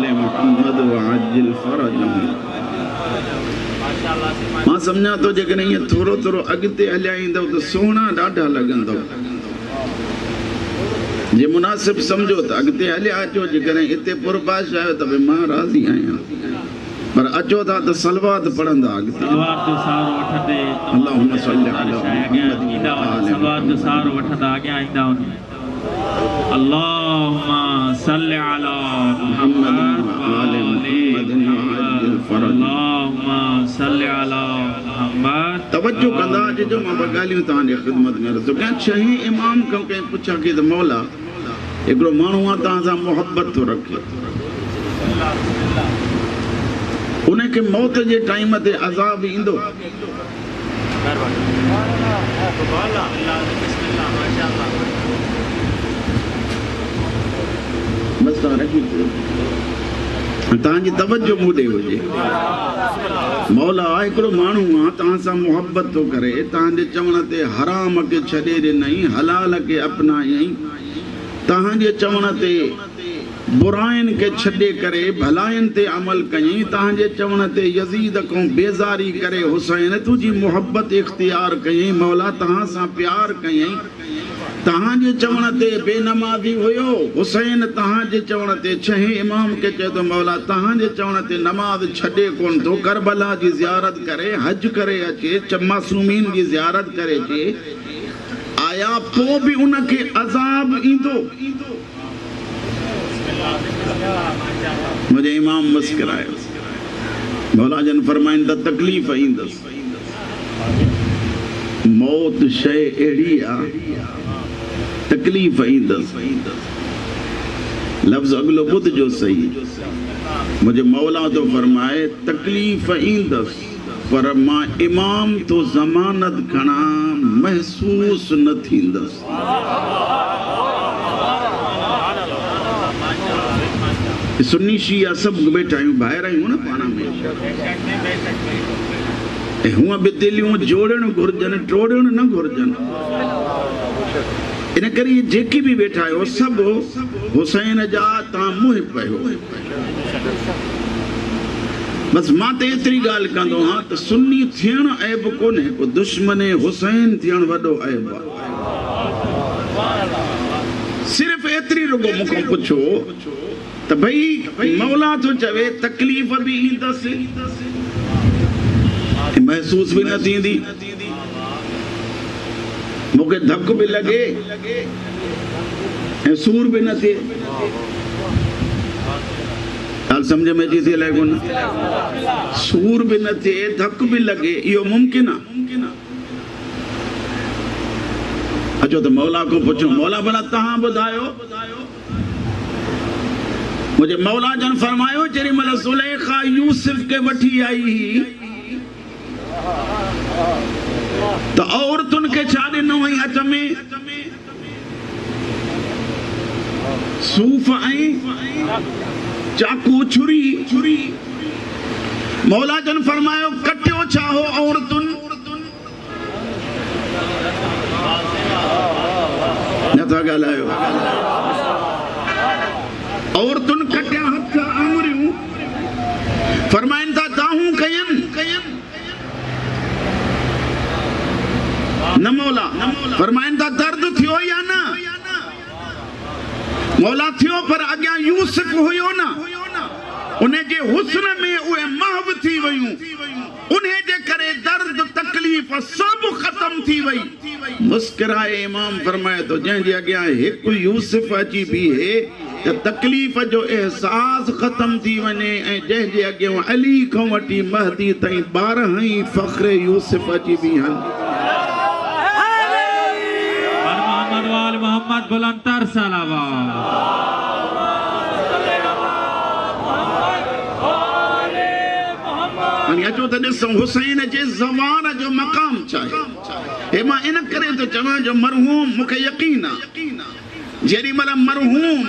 आले मुहम्मद व अज्जिल फरजहुम। मां समझा तो जेकॾहिं ईअं थोरो थोरो अॻिते हलिया ईंदव त सोना ॾाढा लॻंदव। जे मुनासिब सम्झो त अॻिते हलिया अचो, जेकॾहिं हिते पुरबाश आहियो त भई मां राज़ी आहियां, पर अचो था त सलवात पढ़ंदा अॻिते। अल्लाहुम्मा सल्ली अला मुहम्मद सलवात जो सारो वठंदा अॻियां ईंदा वञो। अल्लाहुम्मा सल्ली अला मुहम्मद व आले मुहम्मद अज्जिल फरज। अल्लाहुम्मा सल्ली अला मुहम्मद। तवज्जो कंदा जो मां ॿ ॻाल्हियूं तव्हांजे ख़िदमत में रखो। कंहिं छहीं इमाम खां कंहिं पुछा की त मौला हिकिड़ो माण्हू आहे तव्हां सां मोहबत थो रखे, उनखे मौत जे टाइम ते अज़ाब ईंदो? बस तव्हांजी तवज्जो मूं ॾे हुजे। मौला हिकिड़ो माण्हू आहे तव्हां सां मोहबत थो करे, तव्हांजे चवण ते हराम खे छॾे ॾिनई, हलाल खे अपनायई, तव्हांजे चवण ते बुराइनि खे छॾे करे भलाइनि ते अमल कयई, तव्हांजे चवण ते यज़ीद खां बेज़ारी करे हुसैन तुंहिंजी मोहबत इख्तियार कयई। मौला तव्हां सां प्यार कयई, तव्हांजे चवण ते बेनमाज़ी हुयो हुसैन, तव्हांजे चवण ते छहें इमाम खे चए थो मौला तव्हांजे चवण ते नमाज़ छॾे कोन थो, करबला जी ज़ियारत करे, हज करे अचे, मासूमीन जी ज़ियारत करे अचे, आया पोइ बि उनखे अज़ाब ईंदो? मुंहिंजे इमाम मुस्कुरायो। मौला जन फरमाइनि त तकलीफ़ ईंदसि। मौत शइ अहिड़ी आहे, तकलीफ़ ईंदसि। लफ़्ज़ अॻिलो ॿुधजो सही। मुंहिंजे मौला तो फरमाए तकलीफ़ ईंदसि, पर मां इमाम तो ज़मानत खणा, महसूस न थींदसि। सुन्नी शिया सभु वेठा आहियूं, ॿाहिरि आहियूं न पाण में, ऐं हूअं बि दिलियूं जोड़णु घुरिजनि, टोड़णु न घुरिजनि। इन करे जेकी बि वेठा आहियो सभु हुसैन जा तव्हां मुहिब आहियो। बसि मां त एतिरी ॻाल्हि कंदो आहियां त सुन्नी थियणु ऐब कोन्हे, को दुश्मन हुसैन थियणु वॾो ऐब आहे। सिर्फ़ु एतिरी रुगो मूंखां पुछो त भई मौला तो चवे तकलीफ़ बि ईंदसि, महसूस बि न थींदी, मूंखे धक बि लॻे ऐं सूर बि न थिए। ॻाल्हि सम्झ में अची थी अलाए कोन? सूर बि न थिए, धक बि लॻे, इहो मुमकिन आहे? अचो त मौला को पुछो, मौला भला तव्हां ॿुधायो। मुंहिंजे मौला जन फरमायो जेॾी महिल ज़ुलेखा यूसुफ खे वठी आई त औरतुनि खे छा ॾिनो हुई हथ में? सूफ़ ऐं चाकू छुरी। मौला जन फरमायो कटियो छा हो औरतुनि? नथा ॻाल्हायो। औरतुनि कटिया हथ आङुरियूं, फरमाइनि था दाहूं कयनि न मौला, फरमाइनि था दर्द थियो या न? मौला थियो, पर अॻियां यूसुफ हुयो न, उन जे हुस्न में उहे महव थी वयूं, उन जे करे दर्द तकलीफ़ सभु ख़त्म थी वई। मुस्कुराए इमाम फरमाए थो जंहिंजे अॻियां हिकु यूसुफ अची बीहे त तकलीफ़ जो एहसास ख़त्म थी वञे, ऐं जंहिंजे अॻियां अली खां वठी महदी ताईं 12 ई फ़ख्र यूसुफ अची बीहनि। मोहम्मद बुलंदतर सलावत। अचो त ॾिसो हुसैन जे ज़वान जो मक़ाम छा आहे। हे मां इन करे थो चवां जो मरहूम मूंखे यकीन आहे जेॾी महिल मरहूम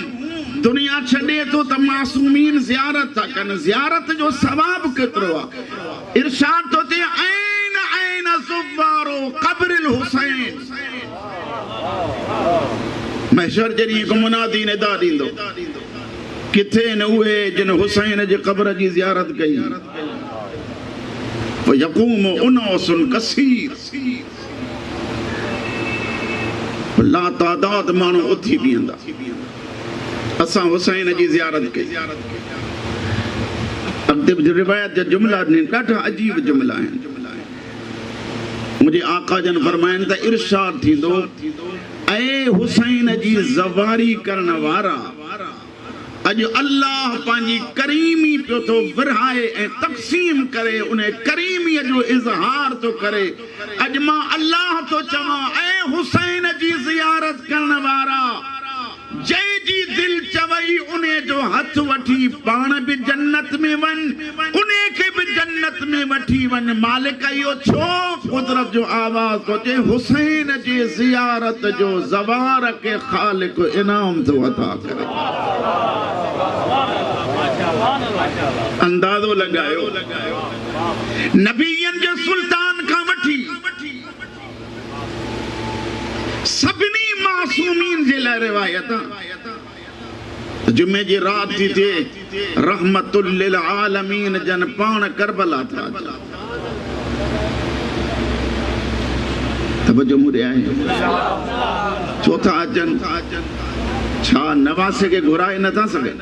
दुनिया छॾे थो त मासूमीन ज़ियारत था कनि, ज़ियारत जो सवाब केतिरो आहे। इरशाद थो थिए ऐन ऐन ज़ुवारो क़ब्रिल हुसैन। महशर जॾहिं हिकु मुनादी निदा ॾींदो किथे न उहे जिन हुसैन जे क़ब्र जी ज़ियारत कई यक़ूम उनासुन कसीर ला तादाद माण्हू उथी बीहंदा असां हुसैन जी ज़ियारत कई अॻिते रिवायत जा जुमला ॾाढा अजीब जुमला आहिनि मुझे आका जन फरमाइन त इरशाद थींदो ऐ हुसैन जी ज़वारी करण वारा अॼु अल्लाह पंहिंजी करीमी पियो थो विरहाए ऐं तक़सीम करे उन करीमीअ जो इज़हार थो करे अॼु मां अल्लाह थो चवां ऐ हुसैन जी ज़ियारत करण वारा जंहिंजी दिल चवई उन जो हथ वठी पाण बि जन्नत में वञ उन खे बि जन्नत में वठी वञ मालिक इहो छो कुदरत जो आवाज़ थो चए हुसैन जी ज़ियारत जो ज़वार खे ख़ालिक इनाम थो अता करे अंदाज़ो लगायो नबियन जे सुल्तान खां वठी सभिनी मासूमीन जे लाइ रिवायत जुमे जी रात थी थिए रहमतुल लिल आलमीन जन पाण करबला था तवज्जो मुरे आहे चौथा अचन छा नवासे के घुराए नथा सघे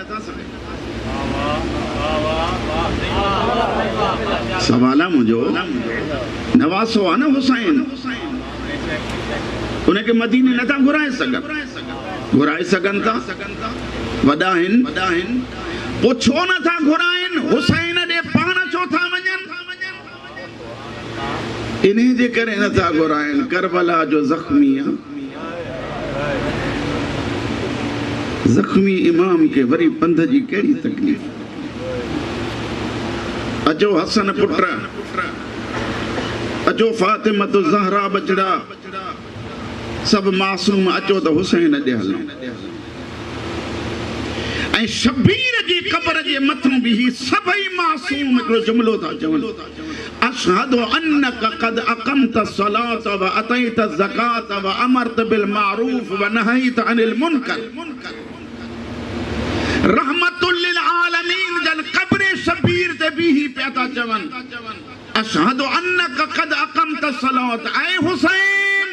सवाल आहे मुंहिंजो नवासो आहे न हुसैन उनखे मदीने नथा घुराए सघनि था वॾा आहिनि पोइ छो नथा घुराइनि हुसैन ॾे पाण छो था वञनि इन्ही जे करे नथा घुराइनि करबला जो ज़ख्मी इमाम खे वरी पंध जी कहिड़ी तकलीफ़ अचो हसन पुट अचो फातिमत ज़हरा बचड़ा सब मासूम अचो त हुसैन ॾे हलूं ऐं शबीर जी क़ब्र जे मथां बीही सभई मासूम हिकिड़ो जुमिलो था चवनि अशहदु अन्नक क़द अक़मत सलात व अतैत ज़कात व अमरत बिल मारूफ व नहैत अनिल मुनकर रहमतुल लिल आलमीन जन क़ब्र शबीर ते बीही पिया था चवनि अशहदु अन्नक क़द अक़मत सलात ऐ हुसैन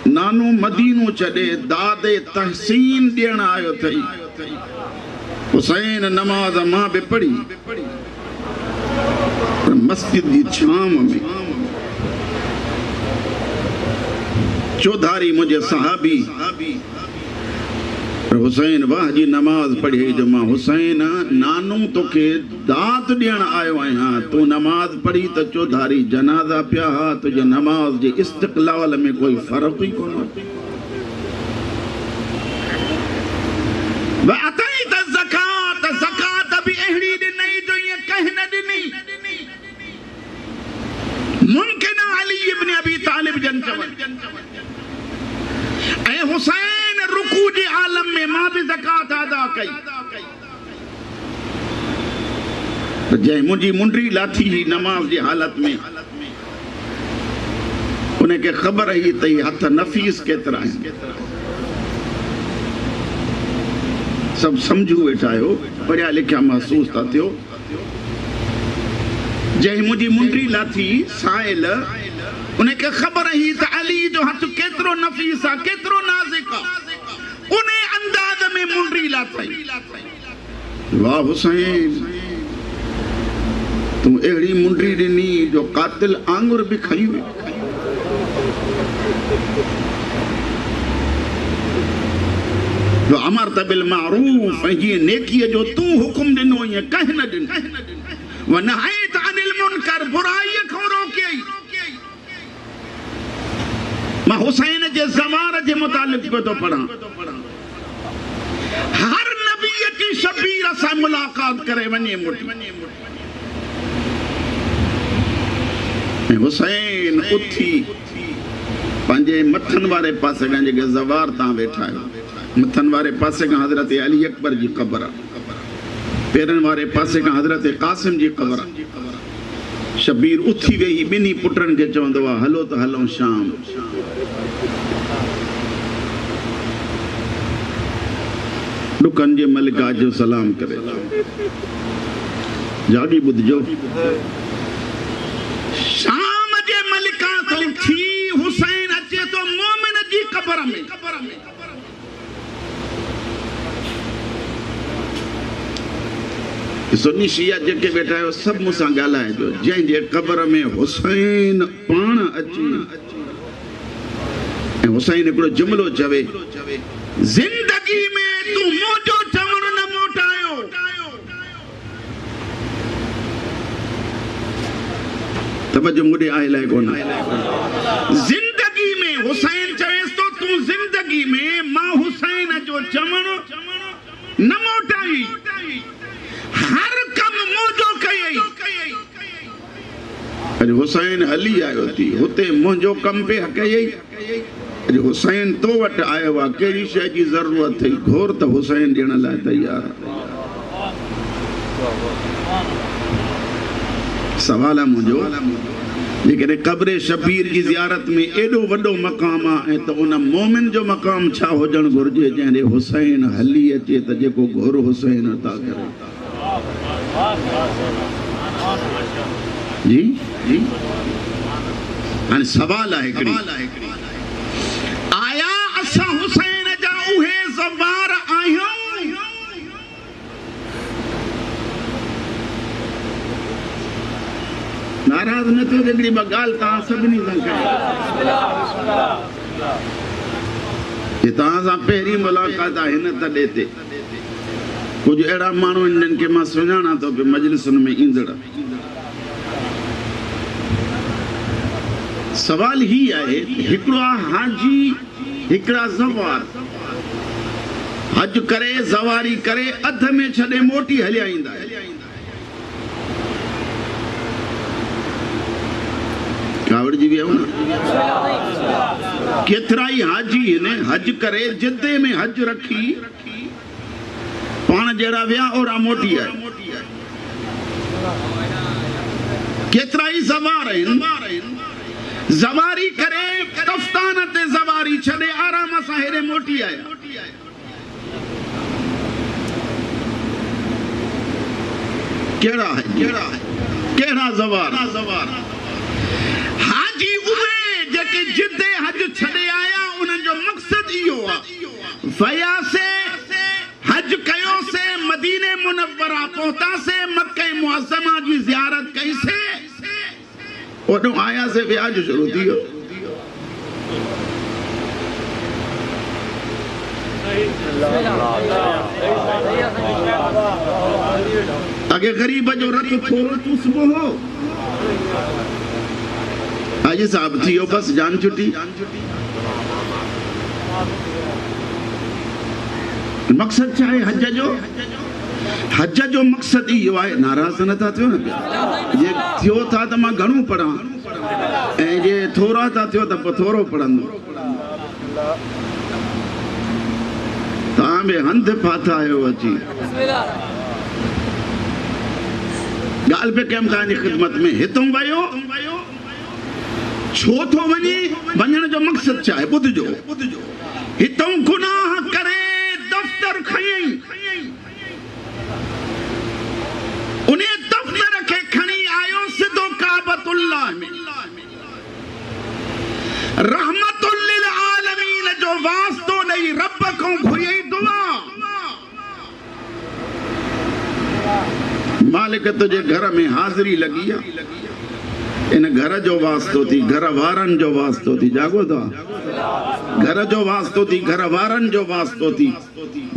नानो मदीनो छॾे दादे तहसीन ॾियण आयो थई हुसैन नमाज मां बि पढ़ी मस्जिद जी छाम में चौधारी मुझे सहाबी हुसैन वाह जी नमाज पढ़ी जो मां हुसैन नानू तोखे दात ॾियण आयो आहियां तूं नमाज पढ़ी त चौधारी जनाज़ा पिया हा तुंहिंजे नमाज जे इस्तक़लाल में कोई फ़र्क़ु ई कोन ज़कात बि अहिड़ी ॾिनई जो ईअं कंहिं न ॾिनी मुमकिन अली इब्न अबी तालिब जन चवनि ऐं हुसैन रुकू जे आलम में मां बि ज़कात अदा कई जंहिं मुंहिंजी मुंडी लाथी ही नमाज जी हालत में उनखे ख़बर ही त हथ नफ़ीस केतिरा आहिनि सभु सम्झू वेठा आहियो पढ़िया लिखिया महसूस था थियो जंहिं मुंहिंजी मुंडी लाथी साइल उनखे ख़बर ही त अली जो हथ केतिरो नफ़ीस आहे केतिरो नाज़िक आहे उन अंदाज़ में मुंडी लाथई वाह हुसैन तूं अहिड़ी मुंडी ॾिनी जो कातिल आंगुर बि खई हुई जो अमरत बिल मारूफ ऐं जीअं नेकीअ जो तूं हुकुम ॾिनो ईअं कंहिं न ॾिनो व नहैत अनिल मुनकर बुराईअ खां रोकियई मां हुसैन जे ज़वार जे मुतालिक़ पियो थो पढ़ां हर नबीअ जी शबीर सां मुलाक़ात करे वञे मुटी ऐं हुसैन उथी पंहिंजे मथनि वारे पासे खां जेके ज़वार तव्हां वेठा आहियो मथनि वारे पासे खां हज़रत अली अकबर जी क़ब्र आहे पेरनि वारे पासे खां हज़रत क़ासिम जी क़ब्र आहे शबीर उथी वेही ॿिन्ही पुटनि खे चवंदो आहे हलो त हलूं शाम दुकन जे मलिका जो सलाम करे जागी बुधजो शाम जे मलिका तो थी हुसैन अचे तो मोमिन जी कब्र में सुन्नी शिया जेके बैठा आहियो सभु मूंसां ॻाल्हाइजो जंहिंजे क़ब्र में हुसैन पाण अची ऐं हुसैन हिकिड़ो जुमिलो चवे ज़िंदगी में तूं मुंहिंजो चवण न मोटायो तवज्जो मुॾे आहे लाइ कोन ज़िंदगी में हुसैन चवेसि तो तूं ज़िंदगी में मां हुसैन जो चवण न मोटाई हर कम मुंहिंजो कयई अॼु हुसैन हली आयो थी हुते मुंहिंजो कम पे कयई अॼु हुसैन तो वटि आयो आहे कहिड़ी शइ जी ज़रूरत थई घोर त हुसैन ॾियण लाइ तयार सवाल आहे मुंहिंजो जेकॾहिं क़ब्र शबीर जी ज़ियारत में एॾो वॾो मक़ाम आहे ऐं त उन मोमिन जो मक़ाम छा हुजणु घुरिजे जंहिं ॾे हुसैन हली अचे त जेको घोर हुसैन था करे जी जी हाणे सवाल आहे हिकिड़ी आया असां हुसैन जा उहे ज़वार आहियूं नाराज़ न थियो हिकिड़ी ॿ ॻाल्हि तव्हां सभिनी सां कई तव्हां सां पहिरीं मुलाक़ात आहे हिन तॾे ते कुछ अड़ा मानू जिन के मां सुञाणा तो पे मजलिसुन में ईंदड़ सवाल ही आहे हिकड़ा हाजी हिकड़ा ज़वार हज करे ज़वारी करे अध में छड़े मोटी हलिया ईंदा कावड़ जी भी ना केतराई हाजी ने हज करे जिद्दे में हज रखी पान जड़ा विया और मोटी है केतराई ज़वार ज़वारी करे कफ्तान ते ज़वारी छड़े आराम सां हेरे मोटी आया केड़ा ज़वार हाजी उहे जेके जिद्दे हज छड़े आया उन जो मकसद इहो आहे वया से हज कयो से मदीने मुनव्वरा पहुता से मक्के मुअज़्ज़मा की ज़ियारत कई से ओडो आया से व्याज शुरू थियो अगे गरीब जो रत थोरो चुसबो हो आज साहब थियो बस जान छुट्टी मकसद क्या है हज जो मकसद इहो आहे नाराज़ न था थियो न ये थियो था त मां घणो पढ़ा ऐं जे थोरा था थियो त थोरो पढ़ंदो तव्हां बि हंध फाथा आहियो अची ॻाल्हि पे कयमि तव्हांजी ख़िदमत में हितों वयो छो थो वञण जो मकसद छा आहे ॿुधजो हितों गुनाह करे दफ्तर खयई उन्हें दफ्तर के खणी आयो सिधो काबतुल्लाह में रहमतुल लिल आलमीन जो वास्तो ॾेई रब को घुरियई दुआ मालिक तुझे घर में हाज़िरी लगी है इन घर जो वास्तो थी घर वारन जो वास्तो थी जागो था घर जो वास्तो थी घर वारन जो वास्तो थी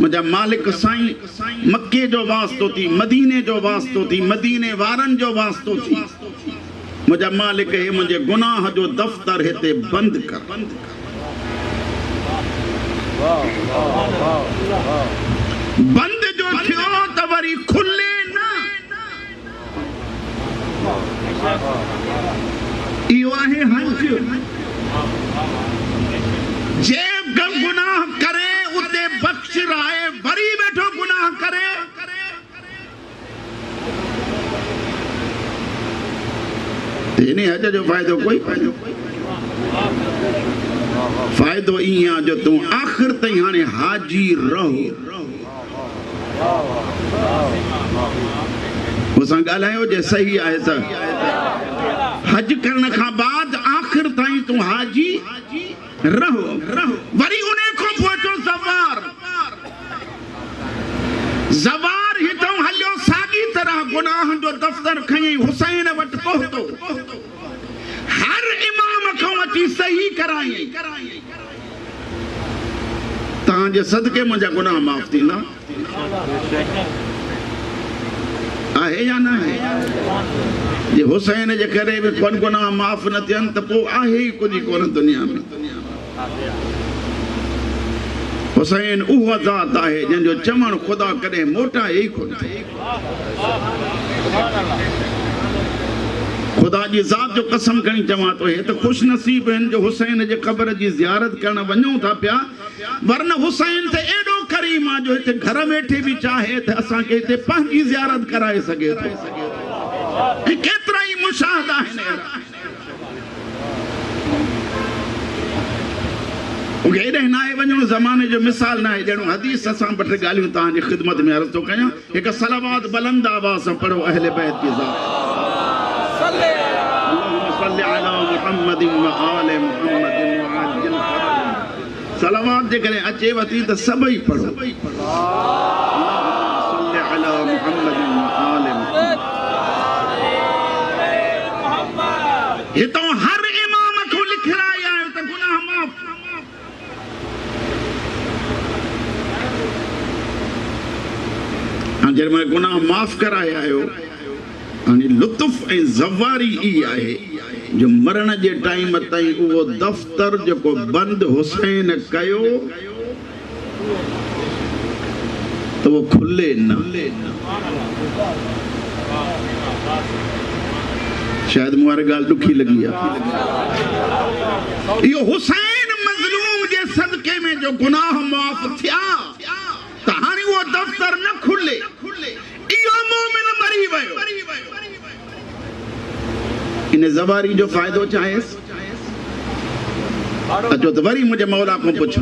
मुझा मालिक साईं मक्के जो वास्तो थी मदीने जो वास्तो थी मदीने वारन जो वास्तो थी मुझा मालिक हे मुझे गुनाह जो दफ्तर हिते बंद कर बंद जो थियो त वरी खुले ना इहो आहे हज जे गुनाह करे उते बख्श रहे वरी बैठो गुनाह करे इन्हें हज जो फायदो कोई फायदो इं जो तू आखिर ताईं हाणे हाजी रहो उसां ॻाल्हायो जे सही आहे त हज करण खां बाद आख़िर ताईं तूं हाजी रहो वरी उन खां पोइ अचो ज़वार हितां हलियो साॻी तरह गुनाह जो दफ़्तर खणी हुसैन वटि पहुतो हर इमाम खां अची सही कराई तव्हांजे सदके मुंहिंजा गुनाह माफ़ थींदा आहे या न आहे जे हुसैन जे करे बि कोन गुनाह माफ़ न थियनि त पोइ आहे ई कुझु कोन दुनिया में हुसैन उहा ज़ात आहे जंहिंजो चवणु ख़ुदा कॾहिं मोटाए ई कोन ख़ुदा जी ज़ात जो कसम खणी चवां थो हे त ख़ुशि नसीब आहिनि जो हुसैन जे क़ब्र जी ज़ियारत करण वञूं था पिया वरना हुसैन त एॾो करीम आहे जो हिते घर वेठे बि चाहे त असांखे हिते पंहिंजी ज़ियारत कराए सघे थो ऐं केतिरा ई मुशाहिदा आहिनि एॾे नाहे वञणो ज़माने जो मिसाल न आहे ॼणो हदीस असां ॿ टे ॻाल्हियूं तव्हांजी ख़िदमत में अर्ज़ थो कयां हिकु सलावत बुलंद आवाज़ सां पढ़ो अहले बैत की ज़ात सलावत जे करे अचेव थी त सभई पढ़ो हितां हर इमाम को लिखराया आहियो त गुनाह माफ़ जॾहिं गुनाह माफ़ कराए आयो लुत्फ़ ऐं ज़वारी ई आहे जो मरण जे टाइम ताईं उहो दफ़्तर जेको बंदि हुसैन कयो त उहो खुले न शायदि मूं वारी ॻाल्हि ॾुखी लॻी आहे इहो हुसैन मज़लूम जे सदके में जो गुनाह माफ़ थिया त हाणे उहो दफ़्तर न खुले इहो मोमिन मरी वियो इन ज़वारी जो फ़ाइदो चाहेसि अचो त वरी मुंहिंजे मौला खां पुछो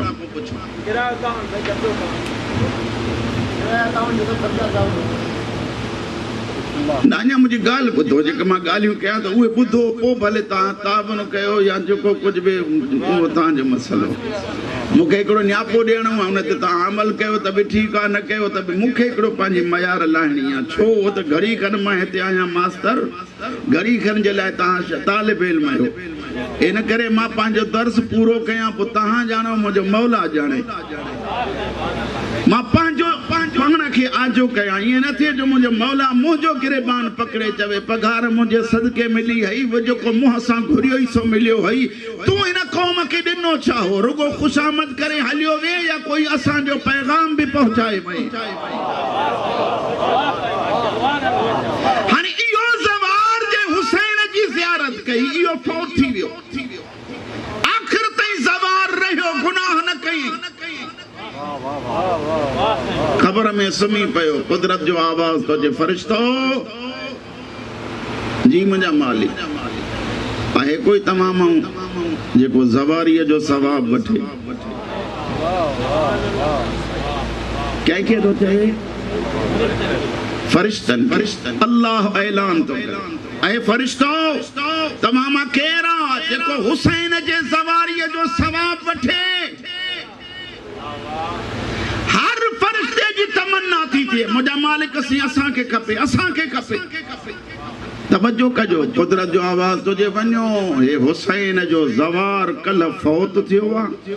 न अञा मुंहिंजी ॻाल्हि ॿुधो जेके मां ॻाल्हियूं कयां त उहे ॿुधो पोइ भले तव्हां ताबन कयो या जेको कुझु बि उहो तव्हांजो मसइलो मूंखे हिकिड़ो न्यापो ॾियणो आहे उन ते तव्हां अमल कयो त बि ठीकु आहे न कयो त बि मूंखे हिकिड़ो पंहिंजी मयार लाहिणी आहे छो त घड़ी खनि मां हिते आहियां मास्तर घड़ी खनि जे लाइ तव्हां तालिब इल्म आहियो इन करे मां पंहिंजो दर्स पूरो कयां पोइ तव्हां ॼाणो मुंहिंजो मौला ॼाणे मां पंहिंजो पाण खे आजो कयां ईअं न थिए जो मुंहिंजो मौला मुंहिंजो गिरेबान पकड़े चवे पघार मुंहिंजे सदके मिली हई वो जेको मुंहं सां घुरियो ई सो मिलियो हई तूं हिन क़ौम खे ॾिनो छा हो रुगो ख़ुशामद करे हलियो वे या कोई असांजो पैगाम बि पहुचाए वई हाणे इहो ज़वार जे हुसैन जी ज़ियारत कई इहो फौत थी वियो आख़िर ताईं ज़वार रहियो गुनाह न कई ख़बर में सुम्ही पियो कुदरत जो आवाज़ तो जे फरिश्तो जी मुंहिंजा मालिक आहे कोई तमामु जेको ज़वारीअ जो सवाब वठे कंहिंखे थो चए फरिश्तनि अल्लाह ऐलान थो करे ऐं फरिश्तो तमामु केरु आहे जेको हुसैन जे ज़वारीअ जो सवाब वठे हर फरिश्ते जी तमन्ना थी थिए मुंहिंजा मालिक सी असांखे खपे तवज्जो कजो कुदरत जो आवाज़ तो जे वञो हे हुसैन जो ज़वार कल फौत थियो आहे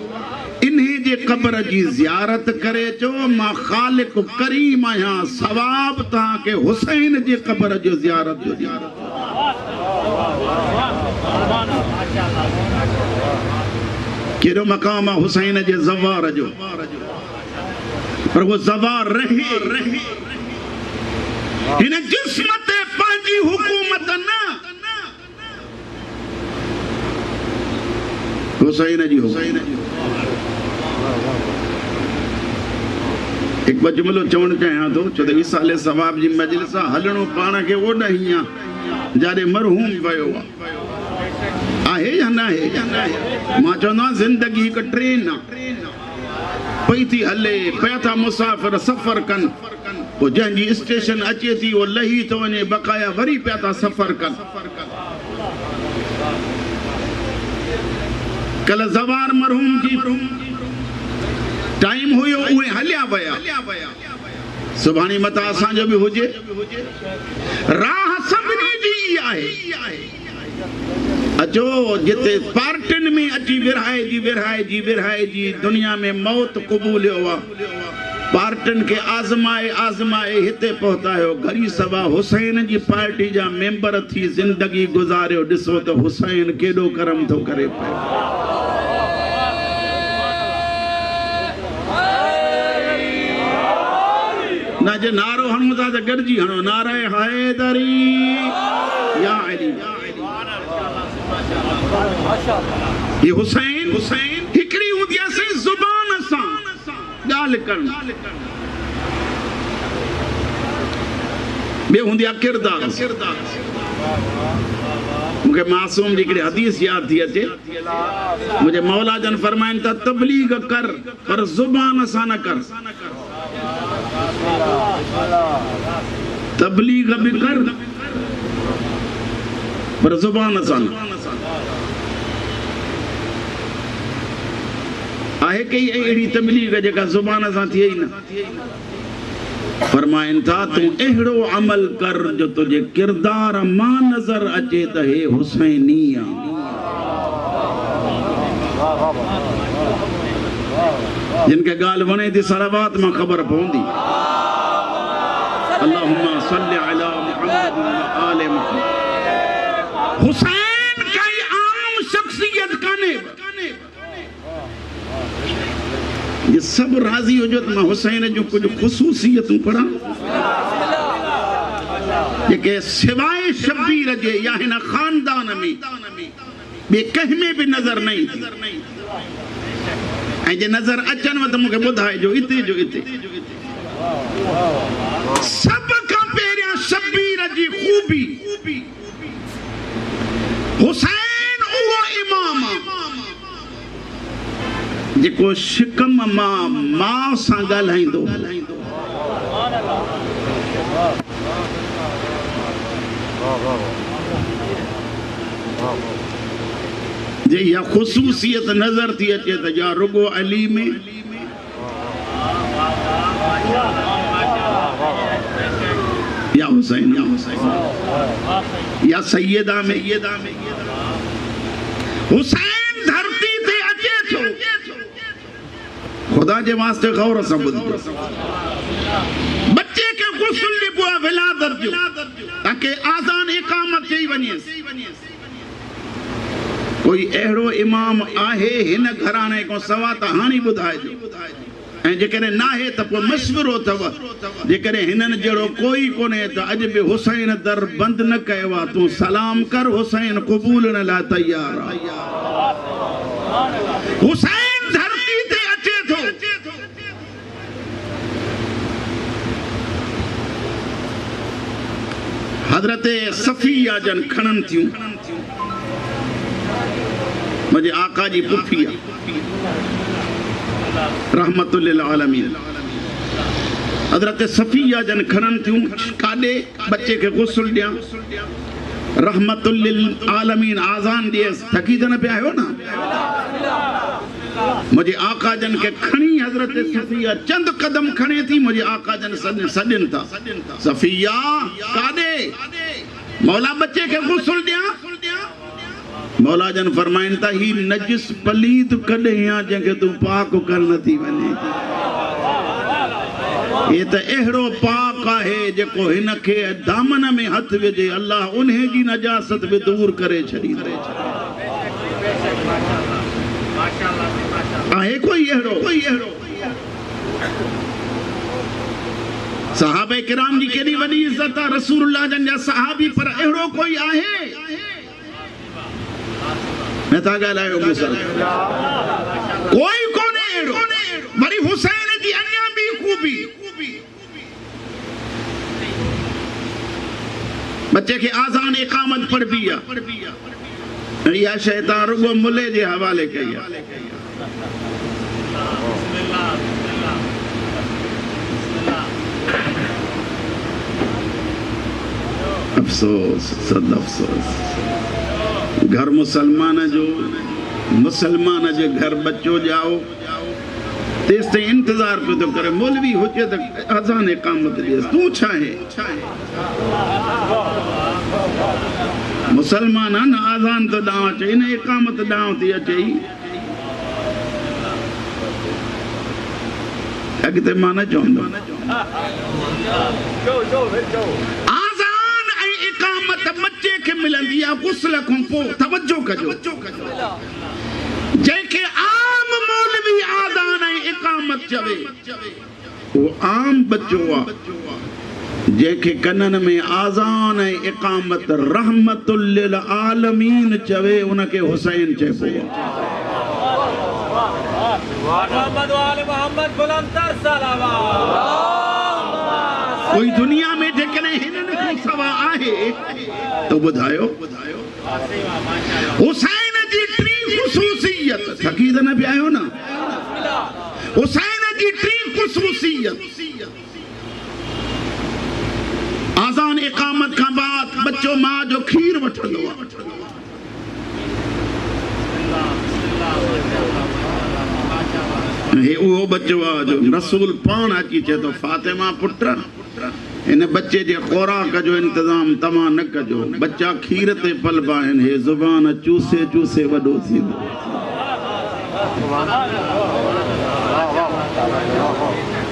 इन्ही जे क़ब्र जी ज़ियारत करे चो मां ख़ालिक करीम आहियां सवाब तव्हांखे हुसैन जे क़ब्र जो ज़ियारत जो कहिड़ो मक़ाम आहे हुसैन जे ज़वार जो पर वो ज़वार रहे हिन जिस्म ते पंहिंजी हुकूमत न हुसैन जी हिकु जुमिलो चवणु चाहियां थो छो त विसाले सवाब जी मजलिस आहे हलणो पाण खे ओॾाही आहे जाॾे मरहूम वियो आहे या न आहे मां चवंदो आहियां ज़िंदगी हिकु ट्रेन आहे पई थी हले पिया था मुसाफ़िर सफ़र कनि पोइ जंहिंजी स्टेशन अचे थी वो लही थो वञे बक़ाया वरी पिया था सफ़र कनि कल ज़वार मरहूम जी टाइम हुयो उहे हलिया विया सुभाणे मथां असांजो बि हुजे राह सभिनी जी आहे अचो जिते पार्टियुनि में अची विरहाइजी दुनिया में मौत क़बूल हुआ पार्टियुनि खे आज़माए हिते पहुतायो घड़ी सभा हुसैन जी पार्टी जा मेंबर थी ज़िंदगी गुज़ारियो ॾिसो त हुसैन केॾो करम थो करे पियो ना जे नारो हणूं था त गॾिजी हणो नारे हैदरी या अली ये हुसैन हिकड़ी हूंदी आहे से ज़ुबान सां ॻाल्हि करणु ॿियो हूंदी आहे किरदार मूंखे मासूम जी हिकिड़ी हदीस यादि थी अचे मुंहिंजे मौला जन फरमाइनि था तबलीग कर पर ज़ुबान सां न कर तबलीग बि कर पर ज़ुबान सां न आहे कई अहिड़ी तबलीग जेका ज़ुबान सां थिए ई न फरमाइनि था तूं अहिड़ो अमल कर जो तुंहिंजे किरदार मां नज़र अचे त हे हुसैनी आहे जिन खे ॻाल्हि वणे थी सलावत मां ख़बर पवंदी अल्लाहुम्मा सल्लि अला मुहम्मद व आले मुहम्मद हुसैन काई आम शख्सियत काने ये सब राज़ी हो जो त मां हुसैन जो कुछ ख़ुसूसियतूं पढ़ां जेके सिवाय शबीर जे या हिन ख़ानदान में ॿिए कंहिं में बि नज़र न ईंदी ऐं जे नज़र अचनि त मूंखे ॿुधाइजो इते जो इते सब खां पहिरियां शबीर जी ख़ूबी हुसैन उहो इमाम जेको शिकम मां मां सां ॻाल्हाईंदो जे इहा ख़ुसूसियत नज़र थी अचे त या रुगो अली में या हुसैन या सैयदा में हुसैन धरती ते अचे थो खुदा जे वास्ते गौर सां ॿुधो बच्चे खे गुस्ल ॾिबो आहे विलादत जो ताकि आज़ान इकामत चई वञे कोई अहिड़ो इमाम आहे हिन घराणे खां सवा त हाणे ॿुधाइजो ऐं जेकॾहिं नाहे त पोइ मशवरो अथव जेकॾहिं हिननि जहिड़ो कोई कोन्हे त अॼु बि हुसैन दर बंदि न कयो आहे तूं सलाम कर हुसैन क़बूलण लाइ तयार आहे हुसैन धरती ते अचे थो हज़रत सफ़िया जन खणनि थियूं मुझे आका जी पुफी रहमतुल्लिल आलमीन हज़रत सफ़िया जन खणनि थियूं काॾे बच्चे खे गुस्ल ॾियां रहमतुल्लिल आलमीन आज़ान ॾियसि थकी त न पिया आहियो न मुझे आका जन के खणी हज़रत सफ़िया चंद कदम खणे थी मुझे आका जन सॾनि था सफ़िया काॾे मौला बच्चे के गुस्ल ॾियां मौला जन फरमाइनि था ही नजिस पलीद कॾहिं आहे जंहिंखे तूं पाक कर नथी वञे ये त अहिड़ो पाक आहे जेको हिन खे दामन में हथ विझे अल्लाह उन जी नजासत बि दूर करे छॾींदो आहे कोई अहिड़ो सहाबे किराम जी केॾी वॾी इज़त आहे रसूलुल्लाह जन जा सहाबी पर अहिड़ो कोई आहे नथा ॻाल्हायो मूंसां कोई कोन्हे अहिड़ो वरी हुसैन जी अञा ॿी ख़ूबी बच्चे खे आज़ान इकामत पढ़बी आहे इहा शइ तव्हां रुॻो मुले जे हवाले कई आहे अफ़सोस, सद अफ़सोस। घर मुसलमान जो घर बच्चो जाओ तेस ताईं इंतज़ार पियो थो करे, मौलवी हुजे त अज़ान इक़ामत ॾियसि, तूं छा आहे? मुसलमान आहे न, अज़ान त ॾांहुं अचई न, इक़ामत ॾांहुं थी अचई। अॻिते मां न चवंदुमि। आज़ान ऐं इक़ामत बच्चे खे मिलंदी आहे गुस्ल खां पोइ। तवजो कजो, जंहिंखे आम मौलवी आज़ान ऐं इक़ामत चवे उहो आम बच्चो आहे। जंहिंखे कननि में आज़ान ऐं इक़ामत रहमतुल लिल आलमीन चवे उनखे हुसैन चइबो आहे। कोई दुनिया में जेकॾहिं हिननि खां सवा आहे त ॿुधायो। हुसैन जी टी ख़ुसूसियत, थकी त न पिया आहियो न? हुसैन जी टी ख़ुसूसियत, आज़ान इक़ामत खां बाद बच्चो मां जो खीर वठंदो आहे। हे उहो बच्चो आहे जो रसूल पाण अची चए थो फातिमा पुट हिन बच्चे जे ख़ुराक जो इंतज़ाम तव्हां न कजो, बच्चा खीर ते पलबा आहिनि, हे ज़ुबान चूसे चूसे वॾो थींदो।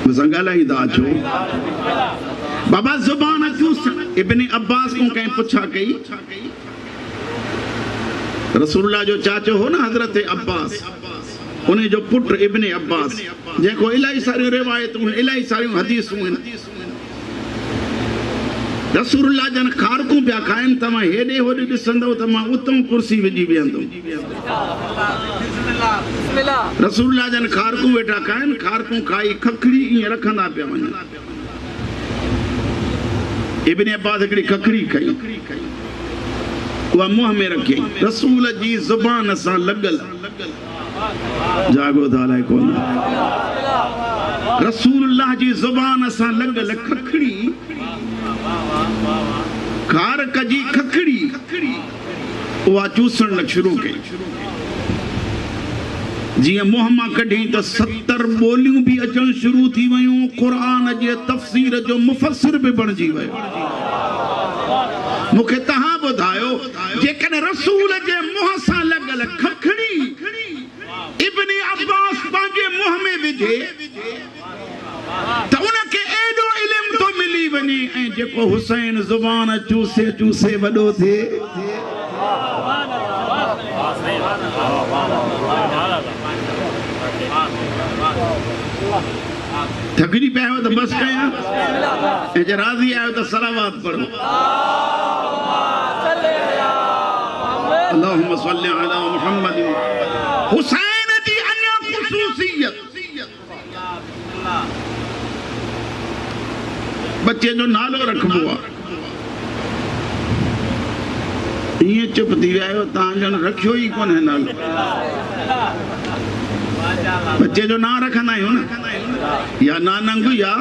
मूंसां ॻाल्हाईंदा अचो। बाबा ज़ुबान चूस। इब्न अब्बास को कंहिं पुछा कई, रसूलुल्लाह जो चाचो हो न हज़रत अब्बास, उन जो पुट इब्न अब्बास, जेको इलाही सारियूं रिवायतूं, इलाही सारियूं हदीसूं आहिनि। रसूलुल्लाह जन खारकूं पिया खाइनि, तव्हां हेॾे होॾे ॾिसंदव त मां उतां कुर्सी विझी वेहंदुमि। रसूलुल्लाह जन खारकूं वेठा खाइनि, खारकूं खाई खखड़ी ईअं रखंदा पिया वञनि। इब्न अब्बास हिकिड़ी खखड़ी खई, उहा मुंहं में रखी, रसूल जी ज़ुबान सां लॻल, जागो दालाए कोन, रसूलुल्लाह जी ज़ुबान सां लॻल खखड़ी, खारक जी खखड़ी, उहा चूसण शुरू कई। जीअं मुंहं मां कढी त 70 ॿोलियूं बि अचण शुरू थी वयूं, क़ुरान जे तफ़सीर जो मुफ़स्सिर बि बणिजी वियो। मूंखे तव्हां ॿुधायो, जेकॾहिं रसूल जे मुंहं सां लॻल खखड़ी इब्न अब्बास पंहिंजे मुंहं में विझे त उनखे एॾो इल्मु थो मिली वञे, ऐं जेको हुसैन ज़ुबान चूसे चूसे वॾो थिए। थकिजी पिया आहियो त बसि कयां, ऐं जे राज़ी आहियो त सलावत पढ़ो। अल्लाहुम्मा सल्ली अला मुहम्मद। हुसैन जी अञा ख़ुसूसियत, बच्चे जो नालो रखबो आहे। ईअं चुप थी विया आहियो, तव्हां ॼण रखियो ई कोन्हे नालो। बच्चे जो नाम रखंदा आहियूं न, या नानंग या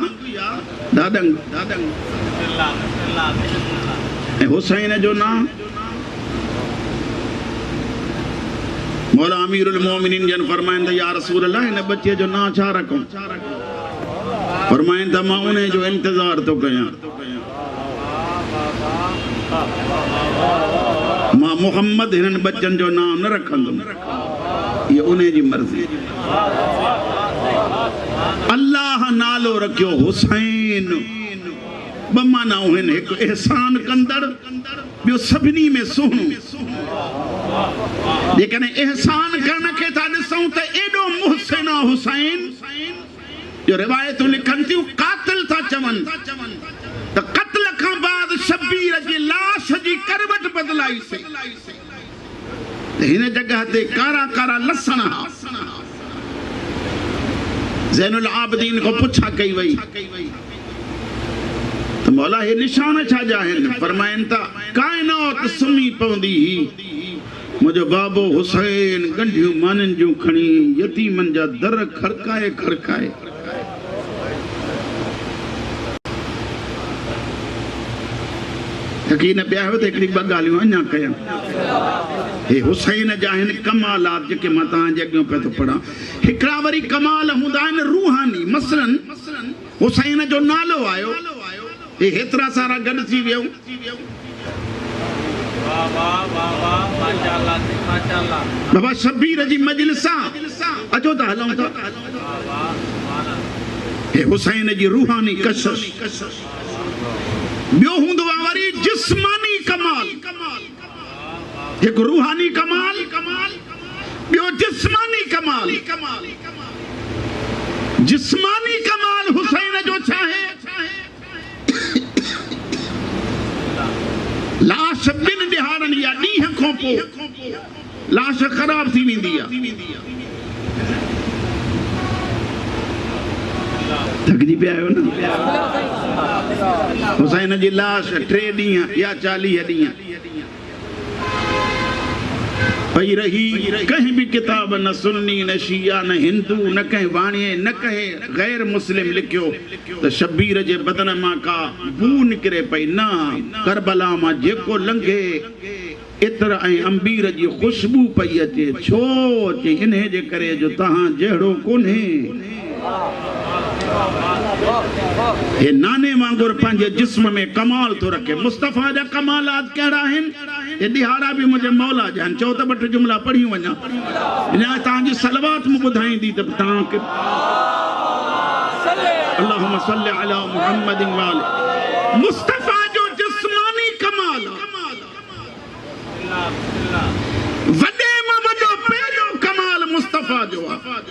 दादंग। ऐं हुसैन जो नाम मौला अमीरुल मोमिनीन जन फरमाइनि त या रसूल अल्लाह हिन बच्चे जो नाम छा रखूं? फरमाइनि त मां उन जो इंतज़ार थो कयां, मां मोहम्मद हिननि बच्चनि जो नाम न रखंदुमि, ये उन जी मर्ज़ी। अल्लाह नालो रखियो हुसैन, ॿ मानाऊं आहिनि, हिकु एहसान कंदड़, ॿियो सभिनी में सुहिणो। जेकॾहिं एहसान करण खे था ॾिसूं त एॾो मुहसिन आहे हुसैन जो रिवायतूं लिखनि थियूं, कातिल था चवनि त क़त्ल खां बाद शबीर जी लाश जी करवट बदिलाईसीं, हिन जगह ते कारा कारा लसण हा। ज़ैनुल आबिदीन को पुछा कई वई त मौला हे निशान छा जा आहिनि? फरमाइनि था काइनात सुम्ही पवंदी ही, मुंहिंजो बाबो हुसैन गंढियूं माननि जूं खणी यतीमनि जा दर खड़काए खड़काए यकीन पिया हो त हिकिड़ी ॿ ॻाल्हियूं अञा कयां हे हुसैन जा आहिनि कमालात जेके मां तव्हांजे अॻियां पिया थो पढ़ां हिकिड़ा वरी कमाल हूंदा आहिनि रूहानी मसलन हुसैन जो नालो आयो हे हेतिरा सारा गॾु थी वियूं बाबा शबीर जी मजलिस अचो त हलूं था हे हुसैन जी रूहानी कशिश ॿियो हूंदो आहे वरी जिस्मानी कमाल हिकु रूहानी कमाल ॿियो जिस्मानी कमाल जिस्मानी कमाल हुसैन जो छा आहे लाश ॿिनि ॾिहाड़नि या ॾींहं खां पोइ लाश ख़राब थी वेंदी आहे थकिजी पिया आहियो न हुसैन जी लाश 3 ॾींहं या 40 ॾींहं पई रही कहीं भी किताब न सुन्नी न शिया न हिंदू न कहीं वाणीअ न कहीं गैर मुस्लिम लिखियो त शबीर जे बदन मां का बू निकिरे पई न करबला मां जेको लंघे इत्र ऐं अंबीर जी ख़ुशबू पई अचे छो चई इन जे करे जो तव्हां जहिड़ो कोन्हे हे नाने वांगुरु पंहिंजे जिस्म में कमाल थो रखे मुस्तफ़ा जा कमालात कहिड़ा आहिनि हे ॾिहाड़ा बि मुंहिंजे मौला जा आहिनि चओ त 2 जुमला पढ़ी वञा अञा तव्हांजी सलवात मूं ॿुधाईंदी त तव्हांखे अल्लाहुम्मा सल्ली अला मुहम्मद व आले मुस्तफ़ा जो जिस्मानी कमाल वॾे मां वॾो पहिरियों कमाल मुस्तफ़ा जो आहे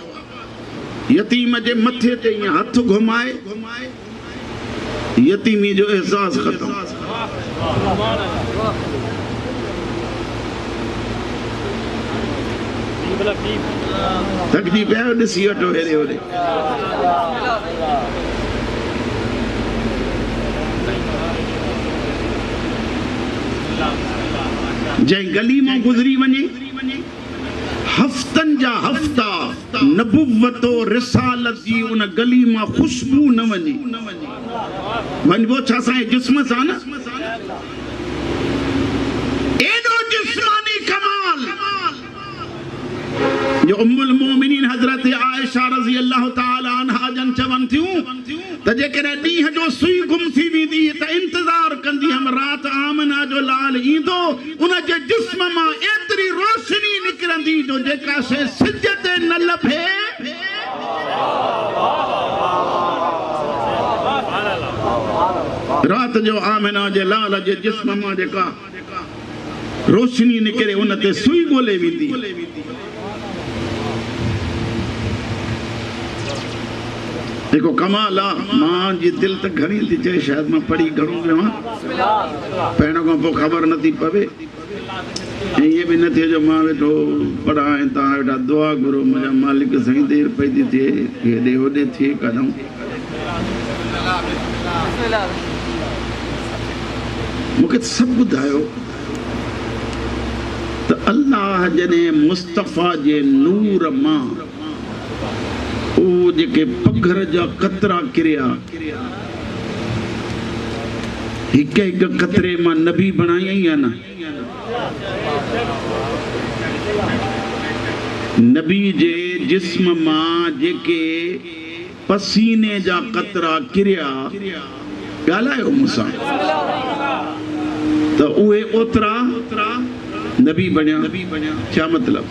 यतीम जे मथे ते ईअं हथ घुमाए यतीमी जो एहसास ख़त्म थकिजी पिया आहियो ॾिसी वठो हेॾे होॾे जंहिं गली मां गुज़री वञे हफ़्तनि जा हफ़्ता नबुव्वत रिसालत जी उन गली मां ख़ुशबू न वञे वञिबो छा असांजे जिस्म सां न एॾो जिस्मानी कमाल जो उम्मुल मोमिनीन हज़रत आयशा रज़ी अल्लाह ताला अन्हा जन चवनि थियूं त जेकॾहिं ॾींहं जो सुई गुम थी वेंदी त इंतज़ार कंदी हम राति आमना जो लाल ईंदो उन जे जिस्म मां एतिरी रोशनी निकिरंदी जो जेका शइ सिज ते न लभे रात जो आमना जे लाल जे जिस्म मां जेका रोशनी निकिरे उन ते सुई ॻोल्हे वेंदी देखो कमाल आहे मां जी दिलि त घणी थी चए शायदि मां पढ़ी घणो वियो आहियां पहिरियों खां पोइ ख़बर नथी पवे ऐं ईअं बि न थिए जो मां वेठो पढ़ां ऐं तव्हां वेठा दुआ घुरो मुंहिंजा मालिक साईं देरि पई थी थिए हेॾे होॾे थिए कदम मूंखे सभु ॿुधायो त अल्लाह जॾहिं मुस्तफ़ा जे नूर मां जेके पघर जा कतरा किरिया हिक हिक कतरे मां नबी बणाई या न नबी जे जिस्म मां जेके पसीने जा कतरा किरिया ॻाल्हायो मूंसां त उहे ओतिरा नबी बणिया छा मतिलब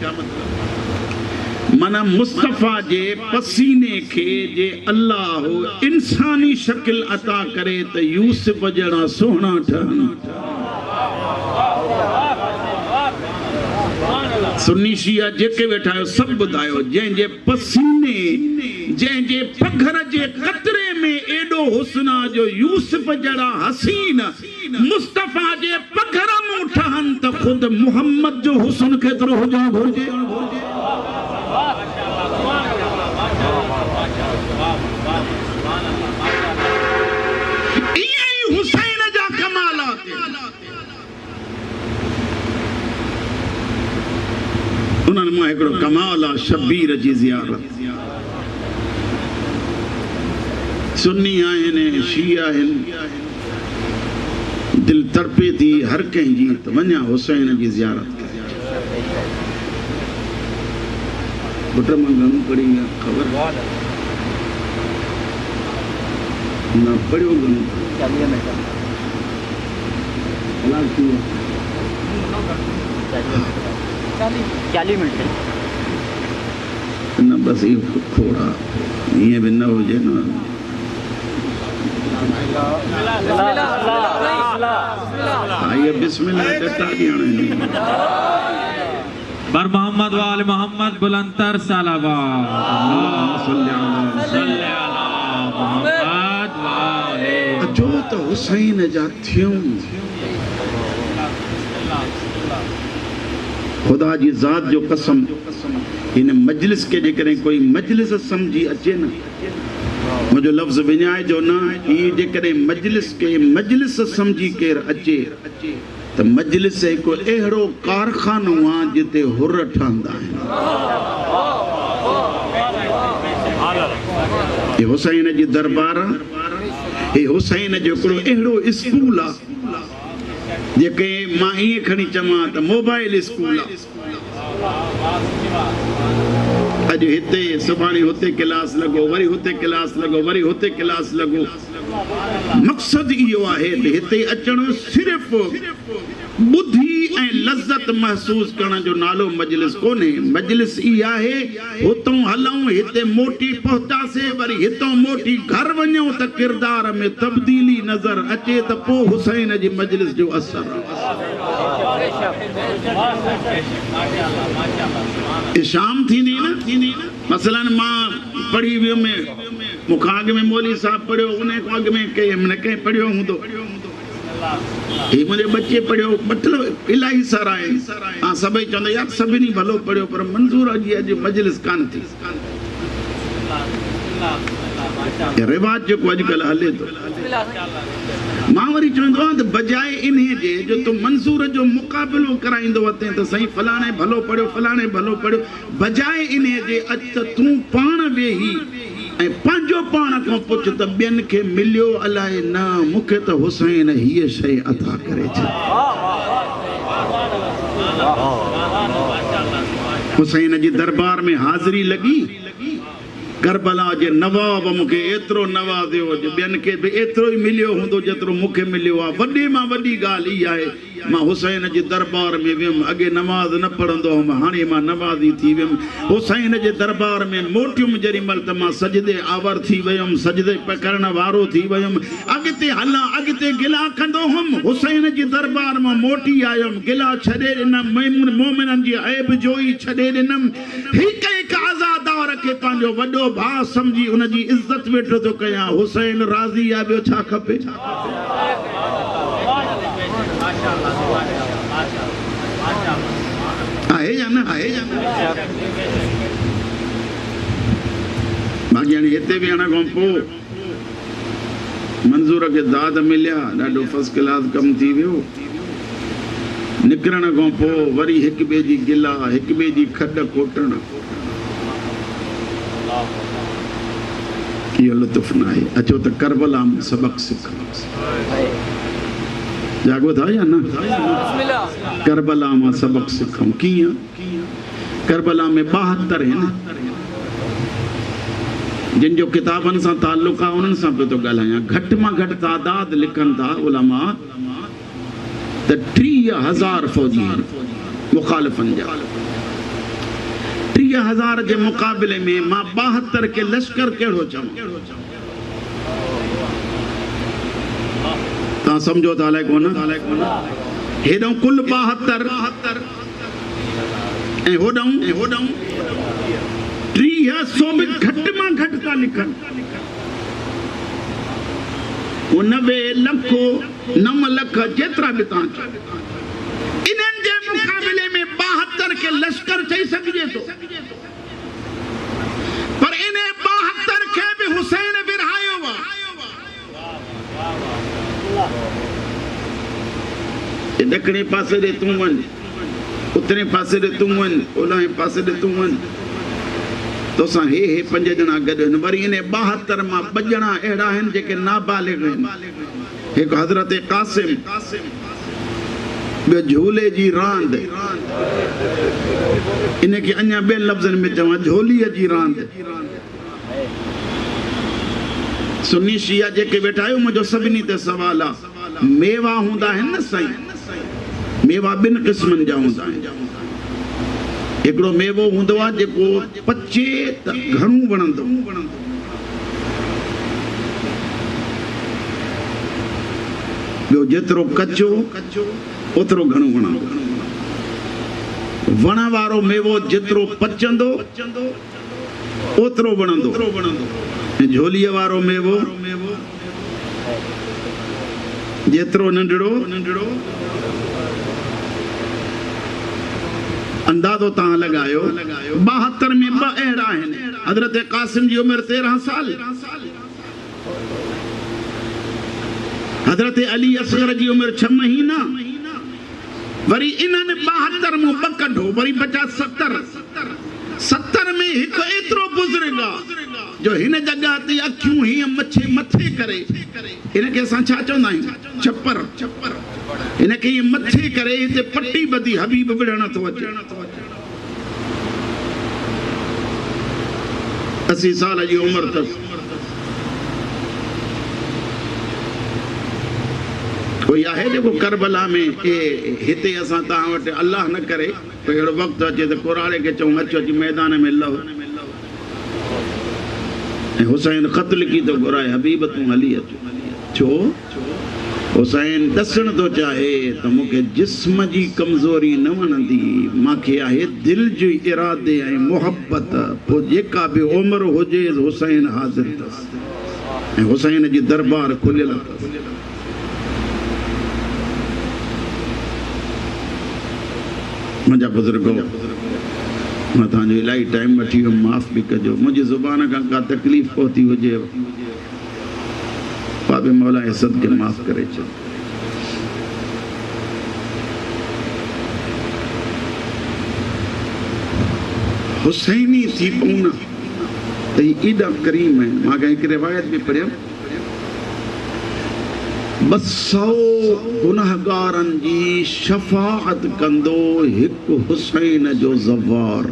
माना मुस्तफ़ा जे पसीने खे जे अल्लाह इंसानी शक्ल अता करे त यूसुफ जहिड़ा सोहणा ठहनि सुन्नी शिया जेके वेठा आहियो सभु ॿुधायो जंहिंजे पसीने जंहिंजे पघर जे कतरे में एॾो हुस्न जो यूसुफ जहिड़ा हसीन मुस्तफ़ा जे पघर मूं ठहनि त ख़ुदि मुहम्मद जो हुस्न केतिरो हुजणु घुरिजे हुसैन जा कमालात उन्हनि मां हिकिड़ो कमाल आहे शबीर जी ज़ियारत सुन्नी आहिनि शिया आहिनि दिल तड़पे थी हर कंहिं जी त वञा हुसैन जी ज़ियारत करे। पुट मां घणो पढ़ी विया ख़बर न पढ़ियो घणो कलाक थी विया 40 मिनट न बस इहो थोड़ा ईअं बि न हुजे न आइए बिस्मिल्लाह डटा ॾियण बर मोहम्मद वाले मोहम्मद बुलंदर सलावत मोहम्मद वाले अचो त हुसैन जा थियूं खुदा जी ज़ात जो कसम इन मजलिस के जेकॾहिं कोई मजलिस सम्झी अचे न मुझो लफ़्ज़ विञाए जो न ई जेकॾहिं मजलिस के मजलिस सम्झी केरु अचे त मजलिस हिकु अहिड़ो कारखानो आहे जिते हुर ठहंदा आहिनि। हे हुसैन जी दरबार हे हुसैन जो हिकिड़ो अहिड़ो स्कूल आहे जेके मां ईअं खणी चवां त मोबाइल स्कूल आहे। अॼु हिते सुभाणे हुते क्लास लॻो वरी हुते क्लास लॻो वरी हुते क्लास लॻो मक़सदु इहो आहे त हिते अचणु सिर्फ़ ॿुधी ऐं लज़त महसूस करण जो नालो मजलिस कोन्हे। मजलिस ई आहे हुतां हलूं हिते मोटी पहुचासीं वरी हितां मोटी घर वञूं त किरदार में तब्दीली नज़र अचे त पोइ हुसैन जी मजलिस जो असर शाम थींदी न मसलन मां पढ़ी वियुमि मूंखां अॻु में मौली साहब पढ़ियो उन खां अॻु में कंहिं पढ़ियो हूंदो हे मुंहिंजे बच्चे पढ़ियो मतिलबु इलाही सारा आहिनि। हा सभई चवंदा यार सभिनी भलो पढ़ियो पर मंज़ूर जी अॼु मजलिस कान थी। रिवाज जेको अॼुकल्ह हले थो मां वरी चवंदो आहियां त बजाए इन जे जो तूं मंसूर जो मुक़ाबिलो कराईंदो वते त साईं फलाणे भलो पढ़ियो फलाणे भलो पढ़ियो बजाए इन जे अच त तूं पाण वेही ऐं पंहिंजो पाण खां पुछ त ॿियनि खे मिलियो अलाए न मूंखे त हुसैन हीअ शइ अता करे छॾी। हुसैन जी दरबार में हाज़िरी लॻी करबला जे नवाब मूंखे एतिरो नवाज़ियो जो ॿियनि खे बि एतिरो ई मिलियो हूंदो जेतिरो मूंखे मिलियो आहे। वॾे मां वॾी ॻाल्हि इहा आहे मां हुसैन जे दरबार में वियुमि अॻे नमाज़ न पढ़ंदो हुउमि हाणे मां नवाज़ी थी वियुमि। हुसैन जे दरबार में मोटियुमि जेॾी महिल त मां सजदे आवर थी वियुमि सजदे करण वारो थी वियुमि। अॻिते हलां अॻिते गिला कंदो हुउमि हुसैन जी दरबार मां मोटी आयुमि गिला छॾे ॾिनमि मोमिननि जी ऐब जोई छॾे ॾिनमि। हिकु हिकु आज़ादार खे पंहिंजो वॾो भाउ सम्झी उनजी इज़त वेठो थो कयां। हुसैन राज़ी आहे ॿियो छा खपे। आहे या न आहे या न बाक़ी हाणे हिते बि हाणे खां पोइ मंज़ूर खे दाद मिलिया ॾाढो फर्स्ट क्लास कमु थी वियो। निकिरण खां पोइ वरी हिक ॿिए जी गिला हिक ॿिए जी खॾ कोटण इहो लुत्फ़ न आहे। अचो त करबला में सबक़ सिखो जागो था या न करबला मां सबक़ सिखूं। कीअं करबला में 72 आहिनि जिन जो किताबनि सां ताल्लुक़ आहे उन्हनि सां पियो थो ॻाल्हायां। घटि मां घटि तादाद लिखनि था उलमा त 30,000 फ़ौजी आहिनि मुखालिफ़नि जा। 30,000 जे मुक़ाबले में मां 72 खे लश्कर कहिड़ो चवां। तव्हां सम्झो था अलाए कोन हेॾो कुल 72 ऐं होॾऊं 300 बि घटि मां घटि था लिखनि। 90 लख 9 लख जेतिरा बि तव्हां चओ इन्हनि जे मुक़ाबले में 72 खे लश्कर चई सघिजे थो पर इन 72 खे बि हुसैन विरहायो आहे। ॾखणे पासे ॾे तूं वञ उतरे पासे ॾे तूं वञ ओलहे पासे ॾे तूं वञ तोसां हे 5 ॼणा गॾु आहिनि। वरी इन 72 मां 2 ॼणा अहिड़ा आहिनि जेके नाबालिग़ आहिनि। एक हजरत कासिम बे झूले जी रांद इनके अन्या बे लफ्ज़न में चवा झोलीअ जी रांद सुन्नी शिया जेके वेठा आहियो मुंहिंजो सभिनी ते सवाल आहे मेवा हूंदा आहिनि न साईं मेवा ॿिनि क़िस्मनि जा हूंदा आहिनि हिकिड़ो मेवो हूंदो आहे जेको पचे त घणो वणंदो ॿियो जेतिरो कचो ओतिरो घणो वणंदो वण वारो मेवो जेतिरो पचंदो ओतिरो वणंदो झोलीअ वारो मेवो जेतिरो नंढड़ो अंदाज़ो तव्हां लॻायो 72 में 2 अहिड़ा आहिनि हज़रत कासिम जी उमिरि 13 साल हज़रत अली असगर जी उमिरि 6 महीना वरी इन्हनि 72 में 2 कढो वरी बचा 70 में हिकु एतिरो बुज़ुर्ग आहे जो हिन जगह ते अखियूं हीअं मथे करे इनखे असां छा चवंदा आहियूं छपर इनखे हीअं मथे करे हिते पटी ॿधी हबीब विढ़ण थो अचे 80 साल जी उमिरि अथसि कोई आहे जेको करबला में हिते असां तव्हां वटि अलाह न करे कोई अहिड़ो वक़्तु अचे त कुराड़े खे चऊं अचो अची मैदान में लहो ऐं हुसैन ख़त लिखी थो घुराए हबीब तूं हली अचो छो हुसैन ॾसण थो चाहे त मूंखे जिस्म जी कमज़ोरी न वणंदी मूंखे आहे दिलि जी इरादे ऐं मुहबत पोइ जेका बि उमिरि हुजे हुसैन हाज़िर अथसि ऐं हुसैन जी दरबार खुलियल अथसि मुंहिंजा बुज़ुर्गो मां तव्हांजो इलाही टाइम वठी वियो माफ़ बि कजो मुंहिंजी ज़ुबान खां का तकलीफ़ पहुती हुजे बाबे मौला जे सदके माफ़ करे छॾ हुसैनी थी पऊं न त ही एॾा करीम आहिनि मां हिकु रिवायत बि पढ़ियमि 200 गुनाहगारनि जी शफ़ाअत कंदो हिकु हुसैन जो ज़वार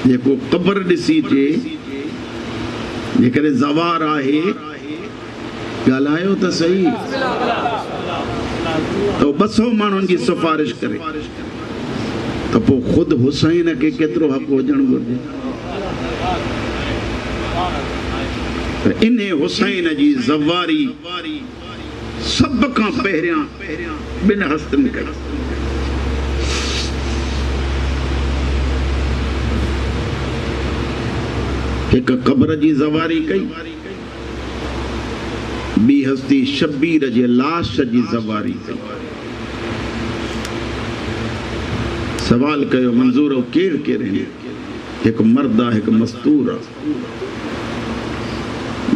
जेको क़ब्र ॾिसी अचे जेकॾहिं ज़वार आहे ॻाल्हायो त सही त 200 माण्हुनि जी सिफ़ारिश करे त पोइ ख़ुदि हुसैन खे केतिरो हक़ हुजणु घुरिजे त इन हुसैन जी ज़वारी सभ खां पहिरियां 2 हस्तनि कई हिकु क़ब्र जी ज़वारी कई ॿी हस्ती शबीर जे लाश जी ज़वारी कई सवाल कयो मंज़ूर केरु केरु आहिनि हिकु मर्द आहे हिकु मस्तूर आहे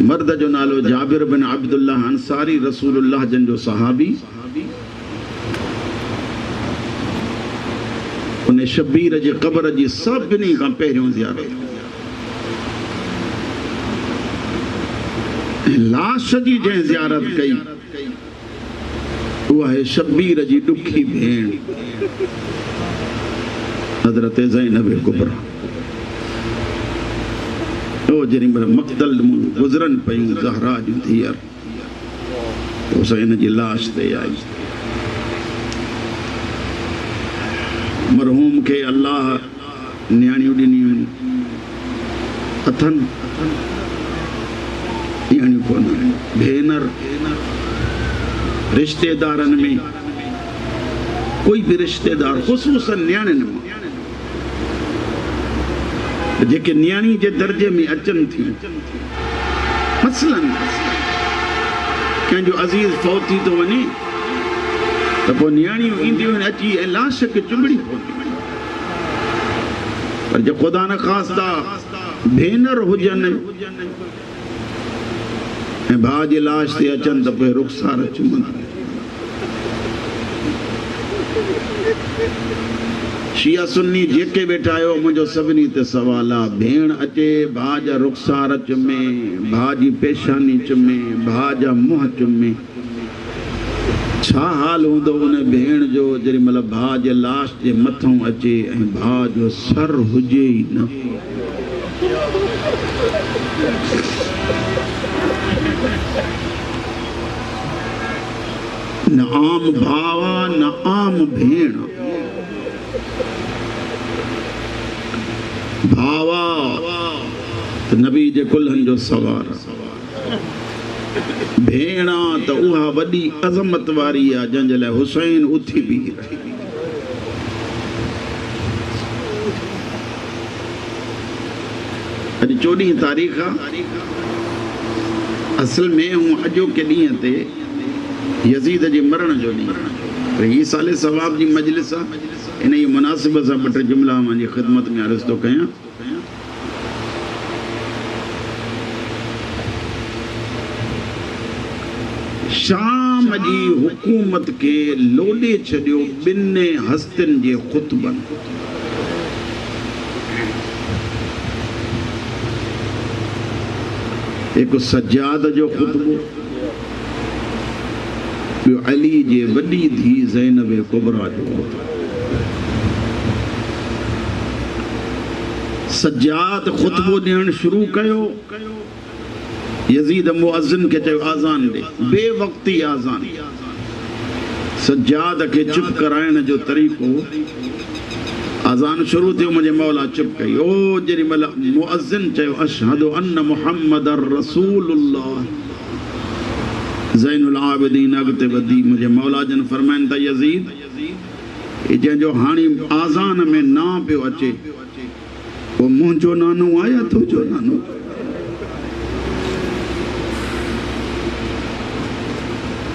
मर्द जो नालो जाबिर बिन अब्दुल्लाह अंसारी रसूलुल्लाह जन जो सहाबी उन शबीर जे क़ब्र जी सभिनी खां पहिरियों ज़ियारत लाश जी जंहिं ज़ियारत कई उहा आहे शबीर जी ॾुखी भेण हज़रत ज़ैनब कुबरा ओ जॾहिं मक़तल गुज़रनि पयूं ज़हरा जूं धीअर हुसैन जी लाश ते आई मरहूम खे अल्लाह न्याणियूं ॾिनियूं आहिनि अथनि न्याणियूं कोन भेनर रिश्तेदारनि में कोई बि रिश्तेदार ख़ुशूसन न्याणियुनि मां जेके न्याणी जे दर्जे में अचनि थियूं मसलन कंहिंजो अज़ीज़ फौत थी थो वञे त पोइ न्याणियूं ईंदियूं आहिनि अची ऐं लाश खे चुंबड़ी पवंदियूं आहिनि पर जो ख़ुदा न ख़ास्ता भेनर हुजनि ऐं भाउ जी लाश ते अचनि त पोइ रुख़सार चुमंदा शिया सुन्नी जेके वेठा आहियो मुंहिंजो सभिनी ते सवाल आहे। भेण अचे भाउ जा रुख़सार चुमे, भाउ जी पेशानी चुमे, भाउ जा मुंहं चुमे, छा हाल हूंदो उन भेण जो जेॾी महिल भाउ जे लाश जे मथां अचे ऐं भाउ जो सर हुजे ई न। न आम भाउ न आम भेण। भावा त नबी जे कुल्हनि जो सवार, भेणा त उहा वॾी अज़मत वारी आहे जंहिंजे लाइ हुसैन उथी बीह रही। अॼु 14 तारीख़ आहे। असल में हूं अॼोके ॾींहं ते यज़ीद जे मरण जो ॾींहुं, पर हीअ साले सवाब जी मजलिस आहे। इन जी मुनासिब सां ॿ टे जुमिला मुंहिंजी ख़िदमत में अर्ज़ थो कयां। शाम जी हुकूमत खे लोॾे छॾियो ॿिनि हस्तियुनि जे ख़ुतबनि। हिकु सज्जाद जो ख़ुतबो, ॿियो अली जे वॾी धीउ ज़ैनब कुबरा जो ख़ुतबो। सज्जाद ख़ुतबो ॾियणु शुरू कयो। यज़ीद मुअज़्ज़िन खे चयो आज़ान ॾे, बेवक़्ती आज़ान। सज्जाद खे चुप कराइण जो तरीक़ो, आज़ान शुरू थियो, मुंहिंजे मौला चुप कई। ओ जेॾी महिल मुअज़्ज़िन चयो अशहदु अन्न मुहम्मदर रसूलुल्लाह, ज़ैनुल आबिदीन अॻिते वधी मुंहिंजे मौला जन फरमाइनि था यज़ीद, जंहिंजो हाणे आज़ान में ना पियो अचे उहो मुंहिंजो नानो आहे या तुंहिंजो नानो?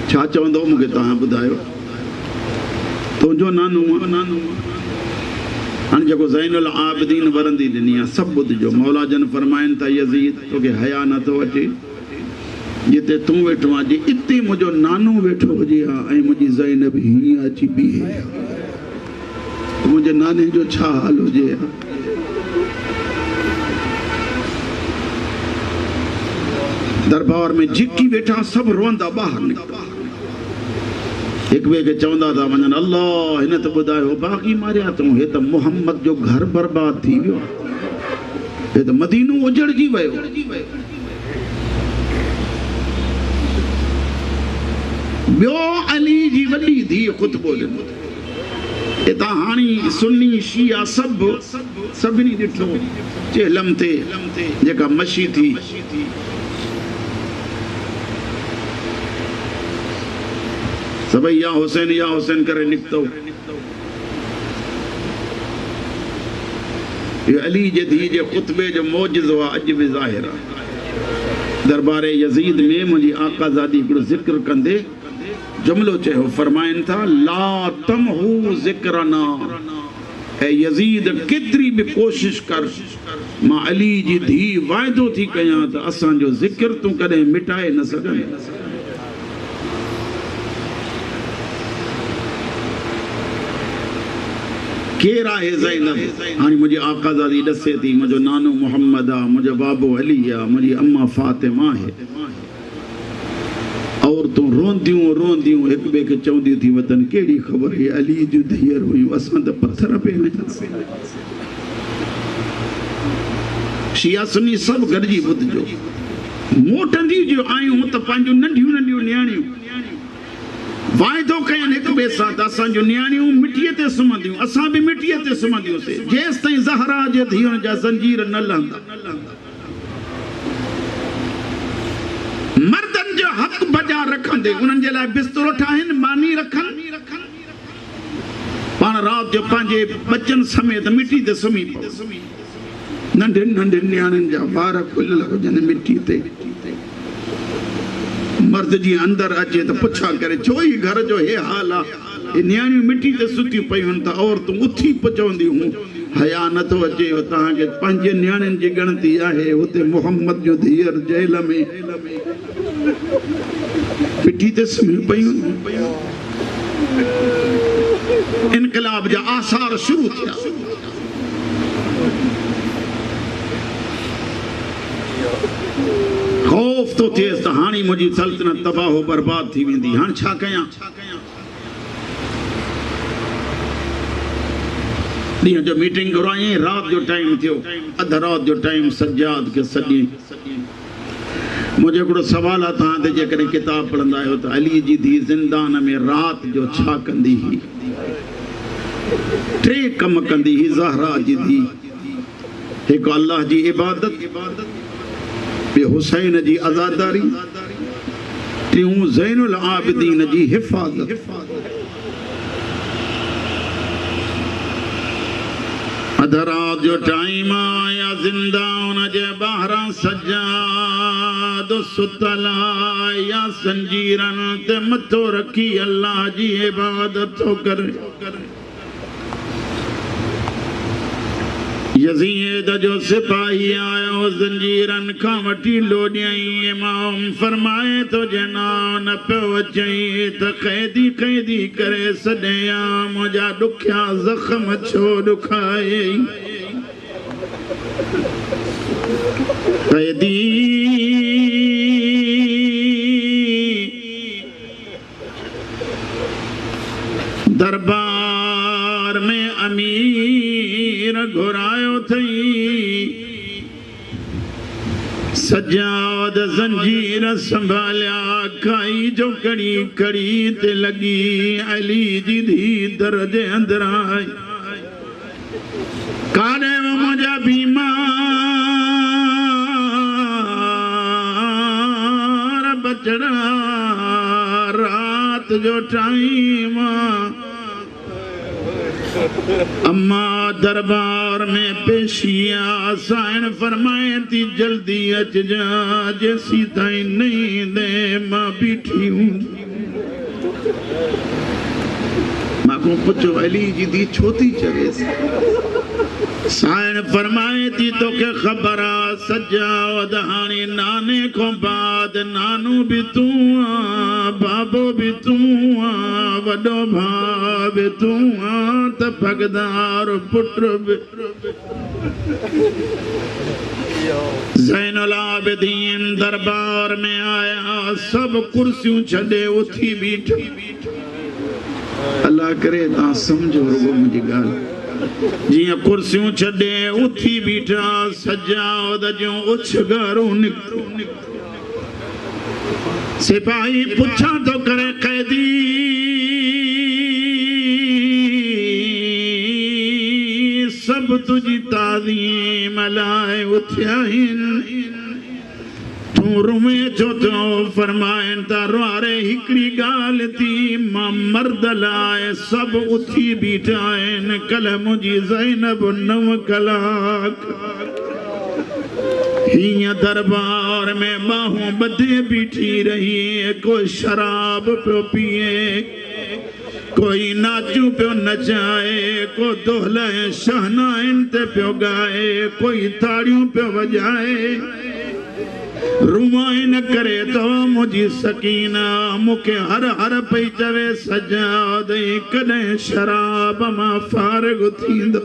छा चवंदो मूंखे तव्हां ॿुधायो? तुंहिंजो नानो आहे? हाणे जेको ज़ैनुल आबिदीन वरंदी ॾिनी आहे सभु ॿुधिजो। मौला जन फरमाइनि था यज़ीद, तोखे हया नथो अचे? जिते तूं वेठो आहे, जे इते मुंहिंजो नानो वेठो हुजे हा ऐं मुंहिंजी ज़ैनब हीअं अची बीहे, मुंहिंजे नाने जो छा हाल हुजे हा? दरबार में झिकी वेठा सभु रोअंदा ॿाहिरि निकिता, हिक ॿिए खे चवंदा था वञनि, अल्लाह हिन त ॿुधायो बाक़ी मारिया अथऊं, हे त मुहम्मद जो घर बर्बाद थी वियो, हे त मदीनो उजड़जी वियो। ॿियो अली जी वॾी धीउ ख़ुतबो ॾिनो। हितां हाणे सुन्नी शिया सभिनी ॾिठो चेलम ते जेका मशी थी। सभई या हुसैन करे निकितो। अली जे धीउ जे ख़ुतबे जो मौजिज़ो आहे, अॼु बि ज़ाहिर आहे। दरबारे यज़ीद में मुंहिंजी आकाज़ादी हिकिड़ो ज़िक्र कंदे जुमिलो चयो, फरमाइनि था ला तमहू ज़िक्रना, ऐं यज़ीद केतिरी बि कोशिश कर, मां अली जी धीउ वाइदो थी कयां त असांजो ज़िक्र तूं कॾहिं मिटाए न सघंदे। केर आहे ज़ैनब? हाणे मुंहिंजी आकाज़ादी ॾसे थी, मुंहिंजो नानो मुहम्मद आहे, मुंहिंजो बाबो अली आहे, मुंहिंजी अम्मा फातिमा आहे। औरतूं रोंदियूं हिक ॿिए खे चवंदियूं थी वतन, कहिड़ी ख़बर हे अली जूं धीअर हुयूं, असां त पथर पे विझासीं। शिया सुन्नी सभु गॾिजी ॿुधिजो। मोटंदियूं जो आहियूं त पंहिंजूं नंढियूं नियाणियूं वाइदो कयनि हिक ॿिए सां त असांजूं नियाणियूं मिटीअ ते सुम्हंदियूं, असां बि मिटीअ ते सुम्हंदियूंसीं जेसि ताईं ज़हरा जे धीअनि जा ज़ंजीर न लहंदा। मर्दनि जो हक़ बजा रखंदे उन्हनि जे लाइ बिस्तरो ठाहिनि, मानी रखनि, पाण राति जो पंहिंजे बचनि समेत मिटी ते सुम्ही पओ। नंढनि नियाणियुनि जा वार खुलियल हुजनि मिटी ते। मर्द जी अंदर अचे त पुछा करे, छो ई घर जो हे हाल आहे? नियाणियूं मिटी ते सुतियूं पयूं त औरतूं उथी चवंदियूं हूं, हया नथो अचे तव्हांखे? पंहिंजे नियाणियुनि जी ॻणती आहे, हुते मुहम्मद जो धीअर जेल में मिटी ते सुम्ही पयूं। इनकलाब जा आसार शुरू थिया। खौफ तो थिएसि त हाणे मुंहिंजी सल्तनत तबाह बर्बाद थी वेंदी, हाणे छा कयां। ॾींहं जो मीटिंग घुराई, रात जो टाइम थियो, अध रात जो टाइम सज्जाद के सॼी मुझे हिकिड़ो सवाल आहे, तव्हां ते जेकॾहिं किताब पढ़ंदा आहियो त अली जी धीउ ज़िंदान में रात जो छा कंदी हुई? 3 कम कंदी हुई ज़हरा जी धीउ। हिकु अल्लाह जी इबादत, ॿियो हुसैन जी आज़ादारी, टियों ज़ैनुल आबिदीन जी हिफ़ाज़त। अधरात जो टाइम आया, ज़िंदा उन जे ॿाहिरां सज्जाद सुतल या संजीरन ते मथो रखी अल्लाह जी इबादत थो करे। यज़ीद जो सिपाही आयो, ज़ंजीरन खां वठी लोॾियईं। इमाम फरमाए तो जना न पियो अचई त क़ैदी क़ैदी करे सॾिया, मुंहिंजा ॾुखिया ज़ख़्म छो ॾुखायई। क़ैदी दरबार में अमीर घुरायो थई, सज्जाद ज़ंजीर संभालिया, खाई जो कड़ी कड़ी ते लगी। अली जी धी दर जे अंदर आई, काॾे मुंहिंजा बीमार बचड़ा, रात जो टाइम। अम्मा दरबार में पेशिया, साइन फरमाए थी जल्दी अच जा, जैसी ताई नहीं दे मां बीठी हूं। मां को पुछो अली जी दी छोती चवेस? साइन फरमाए थी तो के खबर आ सज्जाद हाणे नाने को बाद नानू भी तू आ, बाबो भी तू आ, वडो भा भी तू आ, त भगदार पुत्र भी। ज़ैनुल आबिदीन दरबार में आया, सब कुर्सियों छॾे उथी बीठा। अल्लाह करे तव्हां समझो रुगो मुंहिंजी ॻाल्हि। जियां कुर्सियों छॾे उथी बीठा, सज्जाद जूं उछगारूं निकितो। सिपाही पुछा तो करे क़ैदी सब तुझी ताज़ीम लाइ उथिया आहिनि, तूं रुमे छो थियो? फरमाइनि था रुआरे हिकिड़ी ॻाल्हि थी, मां मर्द लाइ सब उथी बीठा आहिनि, कल्ह मुंहिंजी ज़ैनब 9 कलाक हीअं दरबार में बाहूं ॿधे बीठी रही। कोई शराब पियो पिए, कोई नाचू पियो नचाए, को दोहल शहनाइन ते पियो ॻाए, कोई ताड़ियूं पियो वॼाए। रुमाइन करे तो मुझी सकीना मुखे हर हर पई चवे सजाद कॾहिं शराब मां फारिग थींदो।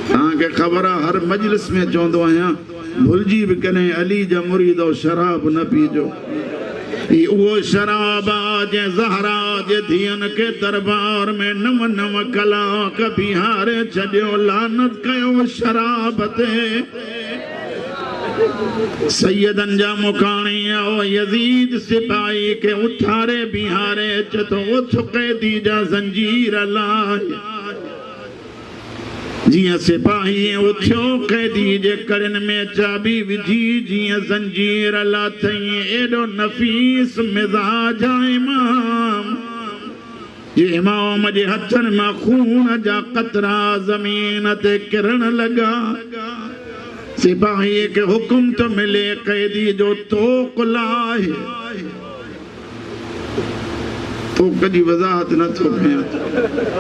तव्हांखे ख़बर आहे हर मजलिस में चवंदो आहियां, भुलिजी बि कॾहिं अली जा मुरीदो शराब न पीजो। उहो शराब आहे जंहिं ज़हरा जे धीअनि खे दरबार में 9 कलाक बीहारे छॾियो, लानत कयो शराब ते। सैयदन जा मुकाणी आओ यजीद सिपाही के उठारे बिहारे चतो उठ कैदी जा जंजीर लाए। जियां सिपाही उठियो कैदी जे करन में चाबी विझी, जियां जंजीर ला थई। एडो नफीस मिजाज इमाम जे इमाम जे हथन में खून जा कतरा जमीन ते किरण लगा। सिपाही के हुक्म तो मिले कैदी जो तोक लाए। तोक जी वज़ाहत न थो कयां,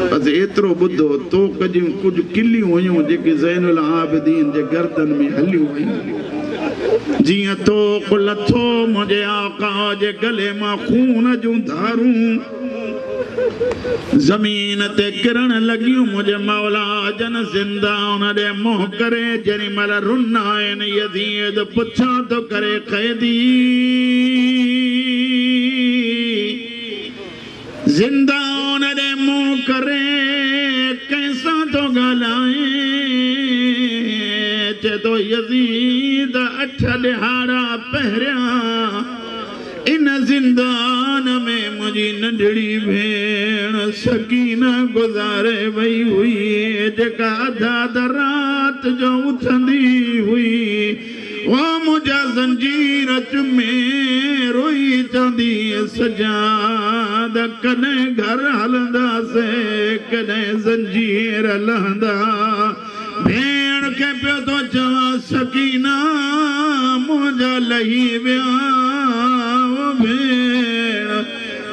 बस एतिरो ॿुधो, तोक जूं कुझु किलियूं हुयूं जेके ज़ैनुल आबिदीन जे गर्दन में हलियूं हुयूं। जियां तोक लथो मुंहिंजे आका जे गले मां खून जूं धारूं ज़मीन ते किरण लगियूं मुझे मौला जन ज़िंदा उन दे मोह करे जनी मल रुन्ना आइन यज़ीद पुछा तो करे कैदी ज़िंदा उन दे मोह करे कैसा तो गलाए चे तो यज़ीद 8 दिहाड़ा पहरिया इन जिंदान में मुझी नंढड़ी भेण सकीना गुज़ारे वई हुई जेका आधा रात जो उथंदी हुई वो मुझा ज़ंजीर चुमे रोई चंदी सजाद कने घर हलंदा से कने ज़ंजीर लहंदा भेण के पे तो चवा सकीना मुझा लही विया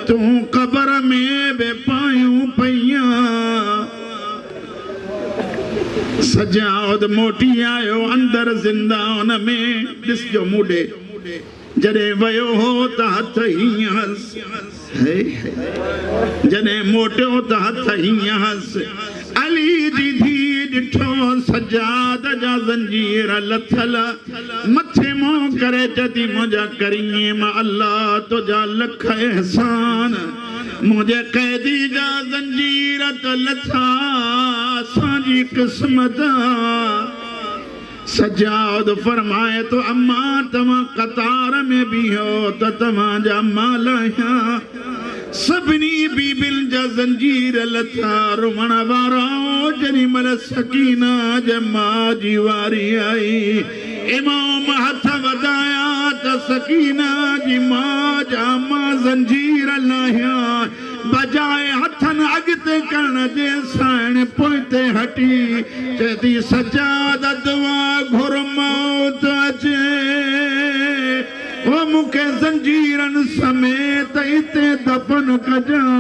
तू कबर में बे पायूं पइया सजाद मोटी आयो अंदर जिंदा उन में ॾिस जो मुडे जॾहिं वयो हो त हथ हीअं हस जॾहिं मोटियो त हथ हीअं हस अली जी धी ॾिठो सजाद जा ज़ंजीर लथल मथे मों करे चती मुंहिंजा करीम अल्लाह तुंहिंजा लख एहसान मुझे कैदी जा ज़ंजीर त लथा असांजी क़िस्मत सजाद फरमाए तो अम्मा तव्हां कतार में बीहो त तव्हांजा माल सभिनी बीबिल जा ज़ंजीर लथा रुवण वारा जॾहिं महिल सकीना जे मां जी वारी आई इमाम हथ वधाया त सकीना जी मां जा मां ज़ंजीर लाहिया बजाए हथनि अॻिते करण जे साइण पोइते हटी चएती सजाद दुआ घुर मौत अचे वो मूंखे ज़ंजीरनि समेत हिते दफ़न कजां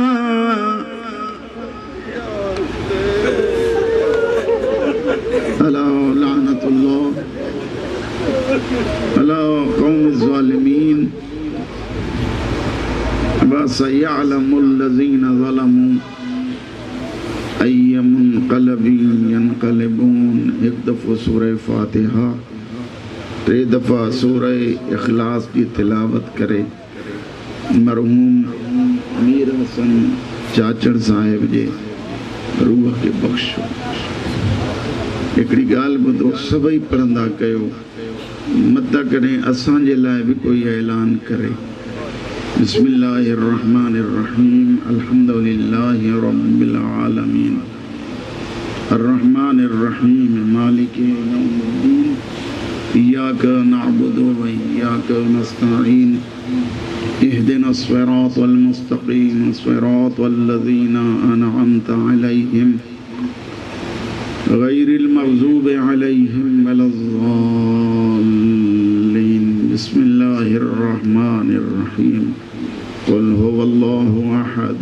अला लानतुल्लाह अला कौम ज़ालिमीन वसयअलमुल लज़ीना ज़लमू अय्य मुनक़लबिन यनक़लिबून। एक दफ़ो सूरह फातिहा 3 दफ़ा सूरह इखलास की तिलावत करे मरहूम मीर हसन चाचड़ साहिब जे रूह के बख्शो। हिकिड़ी ॻाल्हि ॿुधो सभई पढ़ंदा कयो मत कॾहिं असांजे लाइ बि कोई ऐलान करे। बिस्मिल्लाहिर्रहमानिर्रहीम अल्हम्दुलिल्लाहि रब्बिल आलमीन अर्रहमानिर्रहीम मालिकि यौमिद्दीन इय्याका नअबुदु व इय्याका नस्तईन इहदिनस सिरातल मुस्तकीम सिरातल लज़ीना अनअमता अलैहिम गैरिल मग़ज़ूबि अलैहिम वलज़्ज़ाल्लीन। बिस्मिल्लाहिर्रहमानिर्रहीम क़ुल हुवल्लाहु अहद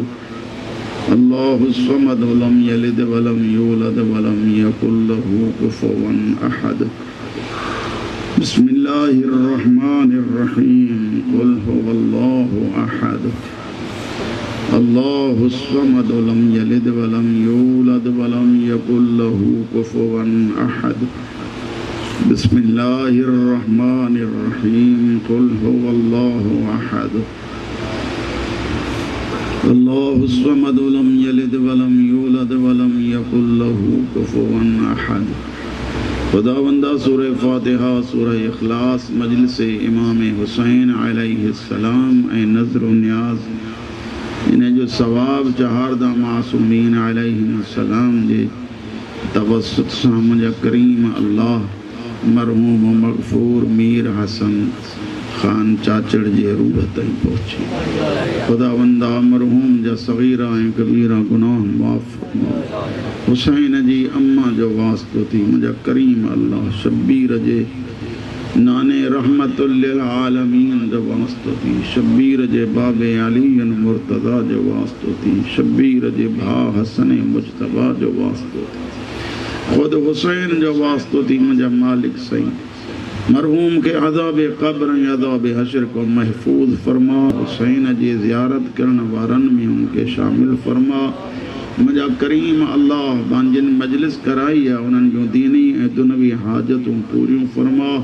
अल्लाहुस समद लम यलिद वलम यूलद वलम यकुल लहू कुफुवन अहद। बिस्मिल्लाहिर्रहमानिर्रहीम क़ुल हुवल्लाहु अहद अल्लाहुस समद लम यलिद वलम यूलद वलम यकुल लहू कुफुवन अहद। बिस्मिल्लाहिर्रहमानिर्रहीम क़ुल हुवल्लाहु अहद अल्लाहुस समद लम यलिद वलम यूलद वलम यकुल लहू कुफुवन अहद। खुदावंदा सूरह फातिहा सूरह इखलास मजलिस इमाम हुसैन अलैहिस्सलाम ऐं नज़र न्याज़ इन जो सवाब चहारदा मासूमीन अलैहिस्सलाम जे तवसुत सां मुंहिंजा करीम अल्लाह मरहूम मग़फ़ूर मीर हसन खान चाचड़ जे रूह ताईं पहुची। खुदावंदा मरहूम जा सग़ीरा ऐं कबीरा गुनाह माफ़ फरमाओ। हुसैन जी अम्मा जो वास्तो थी मुंहिंजा करीम अल्लाह शब्बीर जे नाने रहमतुल लिल आलमीन जो वास्तो थी शब्बीर जे बाबे अली मुर्तज़ा जो वास्तो थी शब्बीर जे भाउ हसन मुजतबा जो वास्तो थी खुद हुसैन जो वास्तो थी मुंहिंजा मालिक सही मरहूम के अज़ाब क़ब्र ऐं अज़ाब हशर को महफूज फरमा। हुसैन जी ज़ियारत करण वारनि में उनके शामिल फरमा। मुंहिंजा करीम अल्लाह पंहिंजिन मजलिस कराई आहे उन्हनि जूं दीनी ऐं दुनवी हाजतूं पूरियूं फरमा।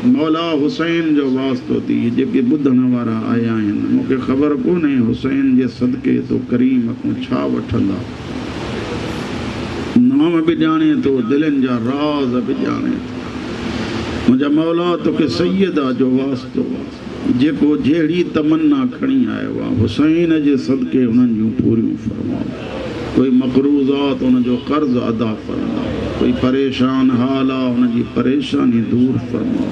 मौला हुसैन जो वास्तो थी जेके ॿुधण वारा आया आहिनि मूंखे ख़बर कोन्हे हुसैन जे सदके तो करीम को छा वठंदा। नाम बि ॼाणे थो, दिलनि जा राज़ बि ॼाणे थो। मुंहिंजा मौला तोखे सैयदा जो वास्तो जेको जहिड़ी तमन्ना खणी आयो आहे हुसैन जे सदके उन्हनि जूं पूरियूं फरमा। कोई मक़रूज़ात उनजो कर्ज़ अदा फरमा, कोई परेशान हाल आहे उनजी परेशानी दूर फरमा।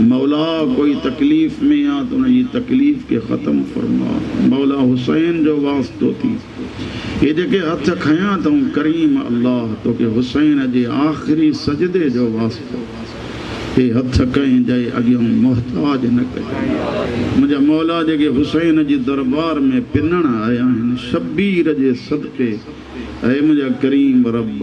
मौला कोई तकलीफ़ में आहे तो उनजी तकलीफ़ के ख़त्म फरमा। मौला हुसैन जो वास्तो थी ये जेके हथ खयां अथऊं करीम अल्लाह तोखे हुसैन जे आख़िरी सजदे जो वास्तो हे हथ कंहिं जे अॻियां मोहताज न कजांइ। मुंहिंजा मौला जेके हुसैन जी दरबार में पिनण आया आहिनि शबीर जे सदके ऐं मुंहिंजा करीम रब